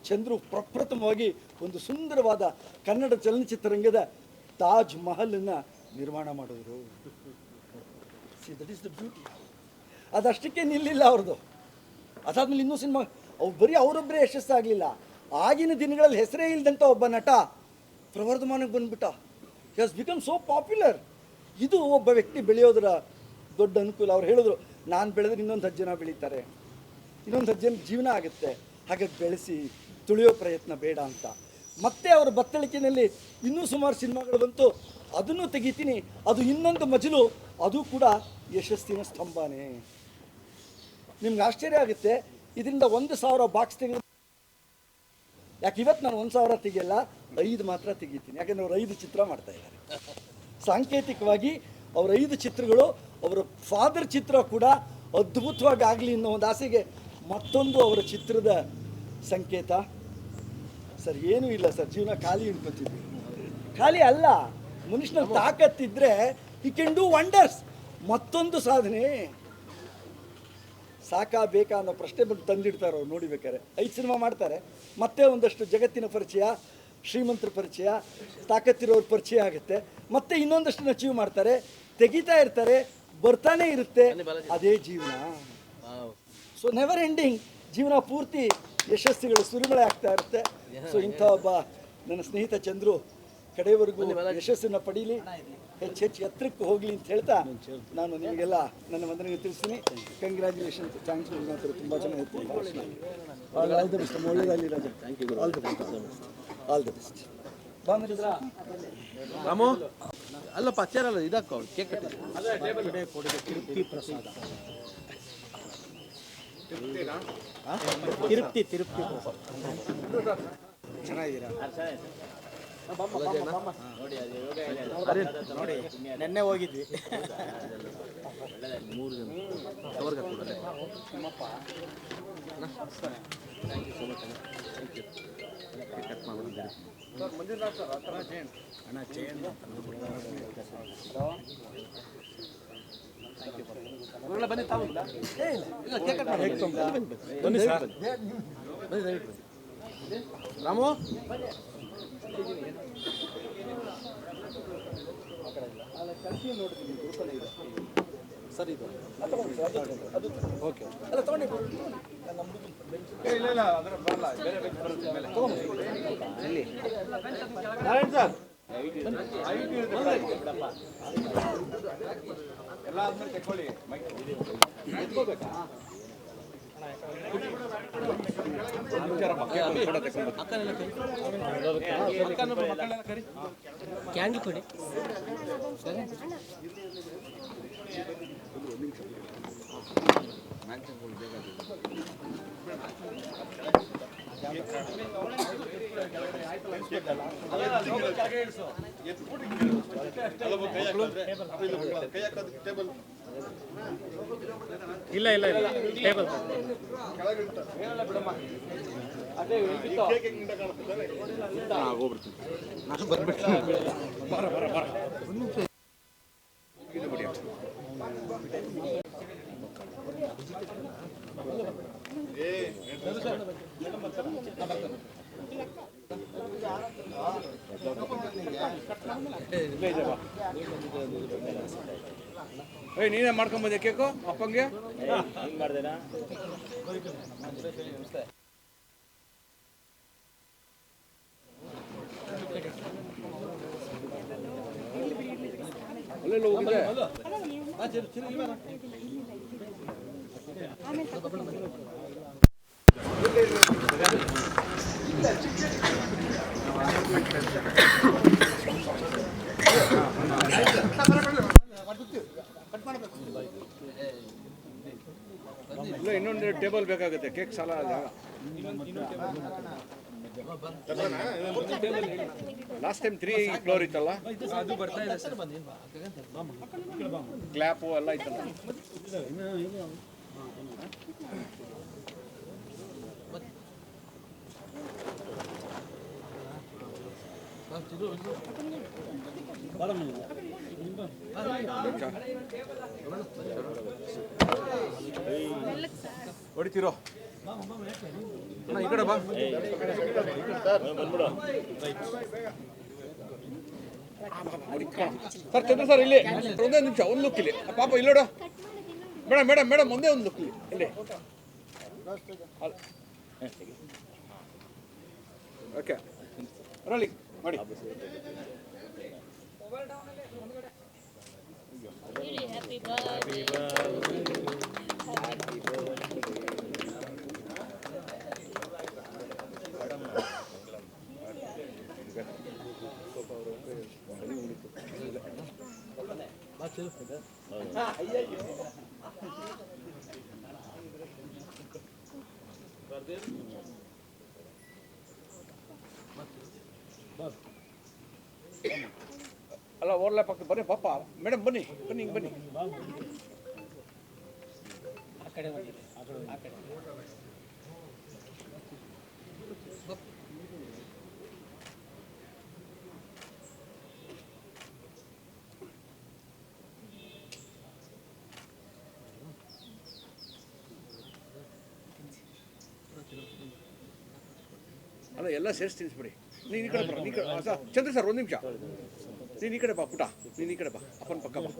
ಚಂದ್ರು ಪ್ರಪ್ರಥಮವಾಗಿ ಒಂದು ಸುಂದರವಾದ ಕನ್ನಡ ಚಲನಚಿತ್ರರಂಗದ ತಾಜ್ ಮಹಲನ್ನು ನಿರ್ಮಾಣ ಮಾಡಿದ್ರು. That is the beauty. ಅದಷ್ಟಕ್ಕೆ ನಿಲ್ಲಿಲ್ಲ ಅವ್ರದ್ದು. ಅದಾದ್ಮೇಲೆ ಇನ್ನೂ ಸಿನಿಮಾ ಬರೀ ಅವರೊಬ್ಬರೇ ಯಶಸ್ಸಾಗಲಿಲ್ಲ. ಆಗಿನ ದಿನಗಳಲ್ಲಿ ಹೆಸರೇ ಇಲ್ಲದಂಥ ಒಬ್ಬ ನಟ ಪ್ರವರ್ಧಮಾನಕ್ಕೆ ಬಂದುಬಿಟ್ಟ. He has become so popular. ಇದು ಒಬ್ಬ ವ್ಯಕ್ತಿ ಬೆಳೆಯೋದರ ದೊಡ್ಡ ಅನುಕೂಲ. ಅವ್ರು ಹೇಳಿದ್ರು, ನಾನು ಬೆಳೆದ್ರೆ ಇನ್ನೊಂದು 10 ಜನ ಬೆಳೀತಾರೆ, ಇನ್ನೊಂದು 10 ಜನ ಜೀವನ ಆಗುತ್ತೆ, ಹಾಗಾಗಿ ಬೆಳೆಸಿ ತುಳಿಯೋ ಪ್ರಯತ್ನ ಬೇಡ ಅಂತ. ಮತ್ತೆ ಅವರ ಬತ್ತಳಿಕೆಯಲ್ಲಿ ಇನ್ನೂ ಸುಮಾರು ಸಿನಿಮಾಗಳು ಬಂತು, ಅದನ್ನು ತೆಗಿತೀನಿ. ಅದು ಇನ್ನೊಂದು ಮಜಲು, ಅದು ಕೂಡ ಯಶಸ್ಸಿನ ಸ್ತಂಭನೇ. ನಿಮ್ಗೆ ಆಶ್ಚರ್ಯ ಆಗುತ್ತೆ, ಇದರಿಂದ 1,000 ಬಾಕ್ಸ್ ತೆಗೆದು, ಯಾಕೆ ಇವತ್ತು ನಾನು 1,000 ತೆಗಿಯಲ್ಲ, 5 ಮಾತ್ರ ತೆಗಿತೀನಿ. ಯಾಕಂದರೆ ಅವ್ರು 5 ಚಿತ್ರ ಮಾಡ್ತಾ ಇದ್ದಾರೆ. ಸಾಂಕೇತಿಕವಾಗಿ ಅವರ 5 ಚಿತ್ರಗಳು, ಅವರ ಫಾದರ್ ಚಿತ್ರ ಕೂಡ ಅದ್ಭುತವಾಗಿ ಆಗಲಿ ಅನ್ನೋ ಒಂದು ಆಸೆಗೆ ಮತ್ತೊಂದು ಅವರ ಚಿತ್ರದ ಸಂಕೇತ. ಸರ್ ಏನೂ ಇಲ್ಲ ಸರ್, ಜೀವನ ಖಾಲಿ ಅನ್ಕೋತಿದ್ವಿ. ಖಾಲಿ ಅಲ್ಲ, ಮನುಷ್ಯನಲ್ಲಿ ತಾಕತ್ತಿದ್ರೆ ಹಿ ಕ್ಯಾನ್ ಡೂ ವಂಡರ್ಸ್. ಮತ್ತೊಂದು ಸಾಧನೆ ಸಾಕಾ ಬೇಕಾ ಅನ್ನೋ ಪ್ರಶ್ನೆ ಬಂದು ತಂದಿಡ್ತಾರೆ ಅವ್ರು. ನೋಡಿಬೇಕಾರೆ 5 ಸಿನಿಮಾ ಮಾಡ್ತಾರೆ, ಮತ್ತೆ ಒಂದಷ್ಟು ಜಗತ್ತಿನ ಪರಿಚಯ, ಶ್ರೀಮಂತರ ಪರಿಚಯ, ತಾಕತ್ತಿರೋರ ಪರಿಚಯ ಆಗುತ್ತೆ, ಮತ್ತೆ ಇನ್ನೊಂದಷ್ಟು ಅಚೀವ್ ಮಾಡ್ತಾರೆ, ತೆಗಿತಾ ಇರ್ತಾರೆ, ಬರ್ತಾನೆ ಇರುತ್ತೆ. ಅದೇ ಜೀವನ. ಸೊ ನೆವರ್ ಎಂಡಿಂಗ್ ಜೀವನ ಪೂರ್ತಿ ಯಶಸ್ಸುಗಳು ಸುರಿಮಳೆ ಆಗ್ತಾ ಇರುತ್ತೆ. ಸೊ ಇಂಥ ಒಬ್ಬ ನನ್ನ ಸ್ನೇಹಿತ ಚಂದ್ರು ಕಡೆಯವರೆಗೂ ಯಶಸ್ಸನ್ನು ಪಡೀಲಿ, ಹೆಚ್ಚು ಎತ್ತರಕ್ಕೆ ಹೋಗಲಿ ಅಂತ ಹೇಳ್ತಾ ನಾನು ನಿಮಗೆಲ್ಲ ನನ್ನ ವಂದನೆಗೆ ತಿಳಿಸ್ತೀನಿ. Congratulation, thanks. ತುಂಬ ಚೆನ್ನಾಗಿತ್ತು. All the best. ಒಳ್ಳೆಯದಾಗಲಿ Raja. Thank you. All the best. All the best. ಬಂದ್ರಿದ್ರಾ ರಾಮು? ಅಲ್ಲಪ್ಪ, ಅಚ್ಚಾರಲ್ಲ, ಇದಕ್ಕ ಅವ್ರು ಕೇಕ್ ಕಟ್ಟಿದ್ರು. ತಿರುಪ್ತಿ ಪ್ರಸಾದ. ತಿರುಪ್ತಿ ಚೆನ್ನಾಗಿದ್ದೀರಾ? ನೋಡಿ ನೆನ್ನೆ ಹೋಗಿದ್ವಿ. 3 ಜನ ಅವ್ರಿಗೆ ಕೊಡಲೇ. Thank you so much. Thank you. Cut ಮಾಡ್ಬಿಟ್ಟಿದ್ದೀರಿ ಅಣ್ಣ ಜಯಣ್ಣ ಬನ್ನಿ, ತಾವು ಇಲ್ಲ ಕೇಕ್ ಕಟ್ ಮಾಡಿ ಬನ್ನಿ ಸರ್. ಬನ್ನಿ ದಯವಿಟ್ಟು. ರಾಮು ಸರಿ, ಇದು ಅದು ಓಕೆ ಅಲ್ಲ ತೊಗೊಂಡು ನಾರಾಯಣ್ ಸರ್ ಎಲ್ಲ ಆದ್ಮೇಲೆ ತಗೊಳ್ಳಿ. ಎತ್ಕೋಬೇಕಾ? ಕ್ಯಾಂಡಿ ಕೊಡಿ. ಇಲ್ಲ ಇಲ್ಲ ಇಲ್ಲ ಟೇಬಲ್ ನೀನೇ ಮಾಡ್ಕೊಂಬೋದೆ ಕೇಕು ಅಪ್ಪಂಗೆ? ಮಾಡ್ದೇನಾ? ಅಲ್ಲೆಲ್ಲ ಹೋಗಿದೆ. ಇಲ್ಲ ಇನ್ನೊಂದು ಟೇಬಲ್ ಬೇಕಾಗುತ್ತೆ, ಕೇಕ್ ಸಾಲ ಜಾಗ. ಲಾಸ್ಟ್ ಟೈಮ್ 3 ಫ್ಲೋರ್ ಇತ್ತಲ್ಲ, ಅದು ಬರ್ತಾ ಇದೆ ಸರ್. ಕ್ಲಾಪು ಎಲ್ಲ ಇತ್ತಲ್ಲ. ಹೊಡಿತೀರೋ ಅಣ್ಣ ಈ ಕಡೆ ಬಾ ಸರ್ ಚಂದ್ರ ಸರ್ ಇಲ್ಲಿ ಒಂದೇ ನಿಮಿಷ ಒಂದು ಲುಕ್ ಇಲ್ಲಿ ಪಾಪ ಇಲ್ಲೋಡ ಮೇಡಮ್ ಮೇಡಮ್ ಮೇಡಮ್ ಒಂದೇ ಒಂದು ಲುಕ್ ಇಲ್ಲಿ ಓಕೆ ರೋಲಿಂಗ್ ಮಾಡಿ Happy birthday. ಅಲ್ಲ ಓವರ್ಲ್ಯಾಪ್ ಆಗ್ತದೆ ಬನ್ನಿ ಪಾಪ ಮೇಡಮ್ ಬನ್ನಿ ಬನ್ನಿ ಹಿಂಗೆ ಬನ್ನಿ ಅಲ್ಲ ಎಲ್ಲ ಸೇರಿಸಿ ತಿನ್ನಿಸ್ಬಿಡಿ ನೀನು ಈ ಕಡೆ ಬರ ನೀ ಕಡೆ ಸರ್ ಚಂದ್ರ ಸರ್ ಒಂದು ನಿಮಿಷ ನೀನು ಈ ಕಡೆ ಬಾ ಪುಟ ನೀನು ಈ ಕಡೆ ಬಾ ಅಪ್ಪನ ಪಕ್ಕ ಬಾ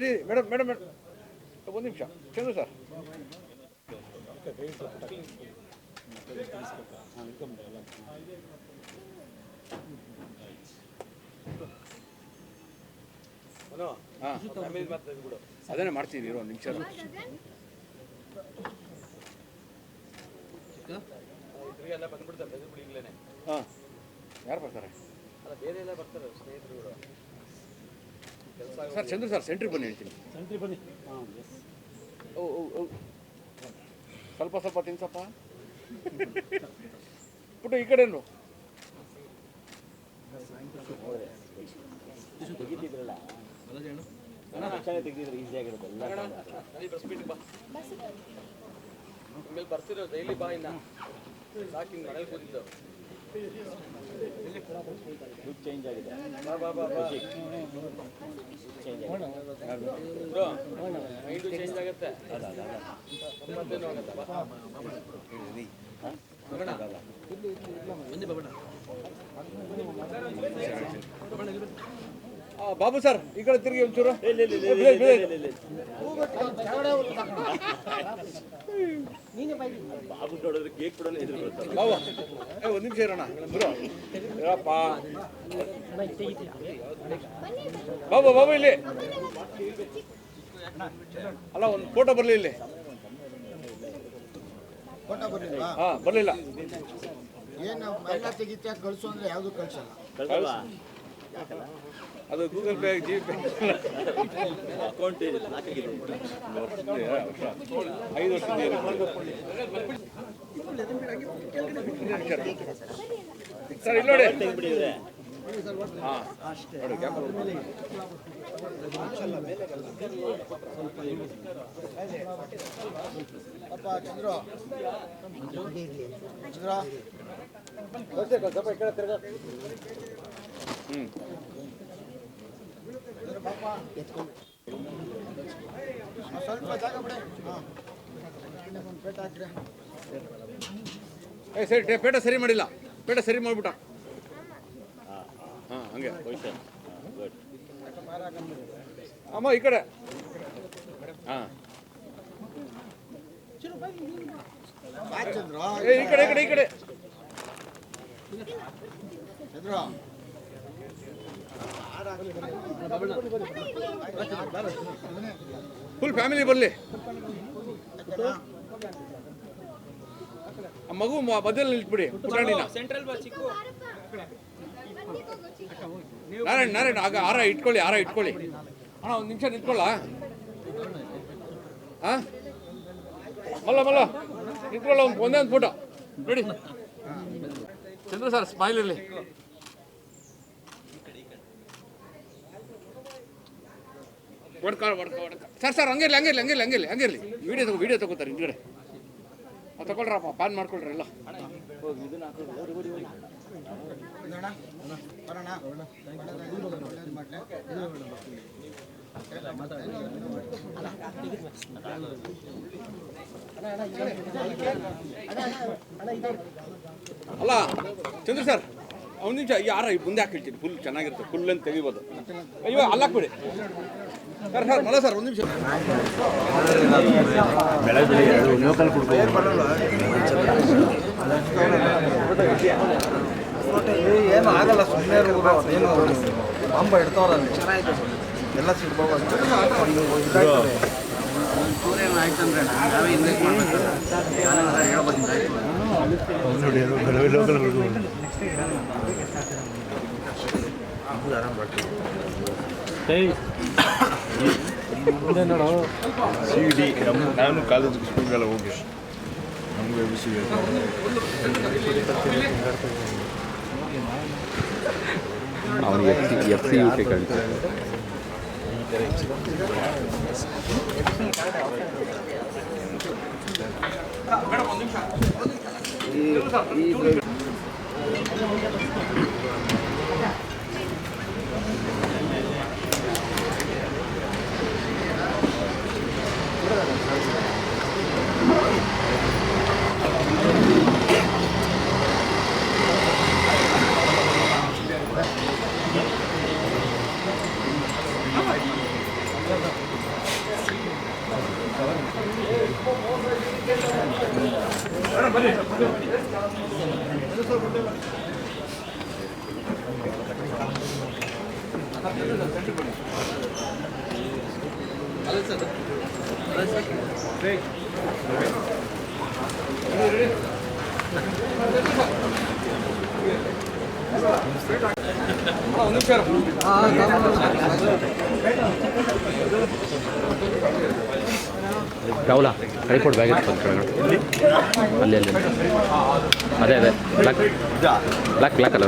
ರೀ ಮೇಡಮ್ ಮೇಡಮ್ ಮೇಡಮ್ ಒಂದು ನಿಮಿಷ ಚಂದ್ರ ಸರ್ ಹಾಂ ಅದೇನೇ ಮಾಡ್ತೀನಿ ಇರೋ ಒಂದು ನಿಮಿಷ ಹಾಂ ಯಾರು ಬರ್ತಾರೆ ಸರ್ ಚಂದ್ರ ಸರ್ ಸೆಂಟ್ರಿಗೆ ಬನ್ನಿ ಹೇಳ್ತೀನಿ ಓ ಓ ಓ ಸ್ವಲ್ಪ ಸ್ವಲ್ಪ ತಿನ್ಸಪ್ಪ ಪುಟ್ಟ ಈ ಕಡೆನು ಆಮೇಲೆ ಬರ್ತಿರೋ ಡೈಲಿ ಬಾ ಇನ್ನ ಸಾಕು ಹಿಂಗೆ ಮನೇಲಿ ಕೂತಿದ್ದು ಚೇಂಜ್ ಆಗಿದೆ ಬ್ರೋ ಮೈಂಡು ಚೇಂಜ್ ಆಗುತ್ತೆ ಮತ್ತೇನು ಬಾಬು ಸರ್ ಈ ಕಡೆ ತಿರುಗಿ ಒಂಚೂರು ಬಾಬು ನೋಡಿದ್ರೆ ಕೇಕ್ ಕೊಡೋಣ ಎದುರು ಬರ್ತಾರೆ ಬಾಬು ಒಂದು ನಿಮಿಷ ಇರೋಣ ಬ್ರೋ ಹೇಳಪ್ಪ ಬಾಬು ಬಾಬು ಇಲ್ಲಿ ಅಲ್ಲ ಒಂದು ಫೋಟೋ ಬರಲಿ ಇಲ್ಲಿ ಹಾಂ ಬರಲಿಲ್ಲ ಏನು ಎಲ್ಲ ತೆಗಿತ ಕಳಿಸು ಅಂದರೆ ಯಾವುದು ಕಳಿಸಲ್ಲ ಅದು Google pay G pay account 5 ವರ್ಷದಿಂದ ಸರ್ ಇಲ್ಲಿ ನೋಡಿ ತೆಗೆದುಬಿಟ್ಟಿದ್ರೆ ಹಾಂ ನೋಡಿ ಗ್ಯಾಪ್ ಅಪ್ಪ ಚಂದ್ರ ಸ್ವಲ್ಪ ಜಾಗ ಬಿಡಿ ಹಾಂ ಪೇಟ ಹಾಕ್ರಿ ಏ ಸರಿ ಪೇಟ ಸರಿ ಮಾಡಿಲ್ಲ ಪೇಟ ಸರಿ ಮಾಡಿಬಿಟ್ಟ ಹಾಂ ಹಂಗೆ ಗುಡ್ ಅಮ್ಮ ಈ ಕಡೆ ಹಾಂ ಚಂದ್ರ ಏ ಈ ಕಡೆ ಈ ಕಡೆ ಈ ಕಡೆ ಚಂದ್ರ ಫುಲ್ ಫ್ಯಾಮಿಲಿ ಬರಲಿ ಆ ಮಗು ಮಧ್ಯದಲ್ಲಿ ಇಟ್ಬಿಡಿ ಪುಟಾಣಿನ ನಾರಾಯಣ್ ನಾರಾಯಣ್ ಆಗ ಹಾರ ಇಟ್ಕೊಳ್ಳಿ ಅಣ್ಣ ಒಂದು ನಿಮಿಷ ನಿಂತ್ಕೊಳ್ಳ ಹಾಂ ಮಲ್ಲ ಮಲ್ಲ ನಿಂತ್ಕೊಳ್ಳ ಒಂದೇ ಒಂದು ಫೋಟೋ ನೋಡಿ ಚಂದ್ರ ಸರ್ ಸ್ಮೈಲ್ ಇರಲಿ ಸರ್ ಹಂಗಿರ್ಲಿ ವಿಡಿಯೋ ತಗೋತಾರೆ ಹಿಂದ್ಗಡೆ ತಗೊಳ್ರಪ್ಪ ಪ್ಯಾನ್ ಮಾಡ್ಕೊಳ್ರಿ ಎಲ್ಲ ಇದನ್ನ ಹಾಕೋದು ಬರೋಣ ಒಳ್ಳೇದು ಮಾಡಲಿ. ಅಲ್ಲ ಚಂದ್ರ ಸರ್ ಒಂದು ನಿಮಿಷ ಯಾರ ಮುಂದೆ ಹಾಕಿರ್ತೀನಿ ಫುಲ್ ಚೆನ್ನಾಗಿರುತ್ತೆ ಫುಲ್ ಅಂತ ತೆಗಿಬೋದು. ಅಯ್ಯೋ ಅಲ್ಲಾಕ್ಬಿಡಿ ಸರ್ ಸರ್ ಮಲ್ಲ ಸರ್ ಒಂದು ನಿಮಿಷ. ಏನು ಆಗಲ್ಲ, ಸುಮ್ಮನೆ ಏನು ಬಾಂಬ ಇಡ್ತಾವ್ರಲ್ಲಿ ಎಲ್ಲ ಸಿಡ್ಬೋದು. ಆಯ್ತಂದ್ರೆ ನಾವೇ ಇನ್ವೆಸ್ಟ್ ಮಾಡಬೇಕು. ನಾನು ಕಾಲೇಜ್ ಸ್ಕೂಲ್ಗೆಲ್ಲ ಹೋಗಿ ನಮಗೆ ಬಿಸಿ ಅವನಿಗೆ ಎಫ್ ಸಿ ಯು ಕೆ ಕಳಿಸ್ತಾರೆ. ರಾಹುಲ ಕೈ ಕೊಡು ಬ್ಯಾಗ್ ಇಟ್ಕೊಂಡು ಕೆಳಗಡೆ ಅಲ್ಲಿ ಅಲ್ಲಿ ಅದೇ ಅದೇ ಬ್ಲ್ಯಾಕ್ ಬ್ಲ್ಯಾಕ್ ಬ್ಲ್ಯಾಕ್ ಅಲ್ಲ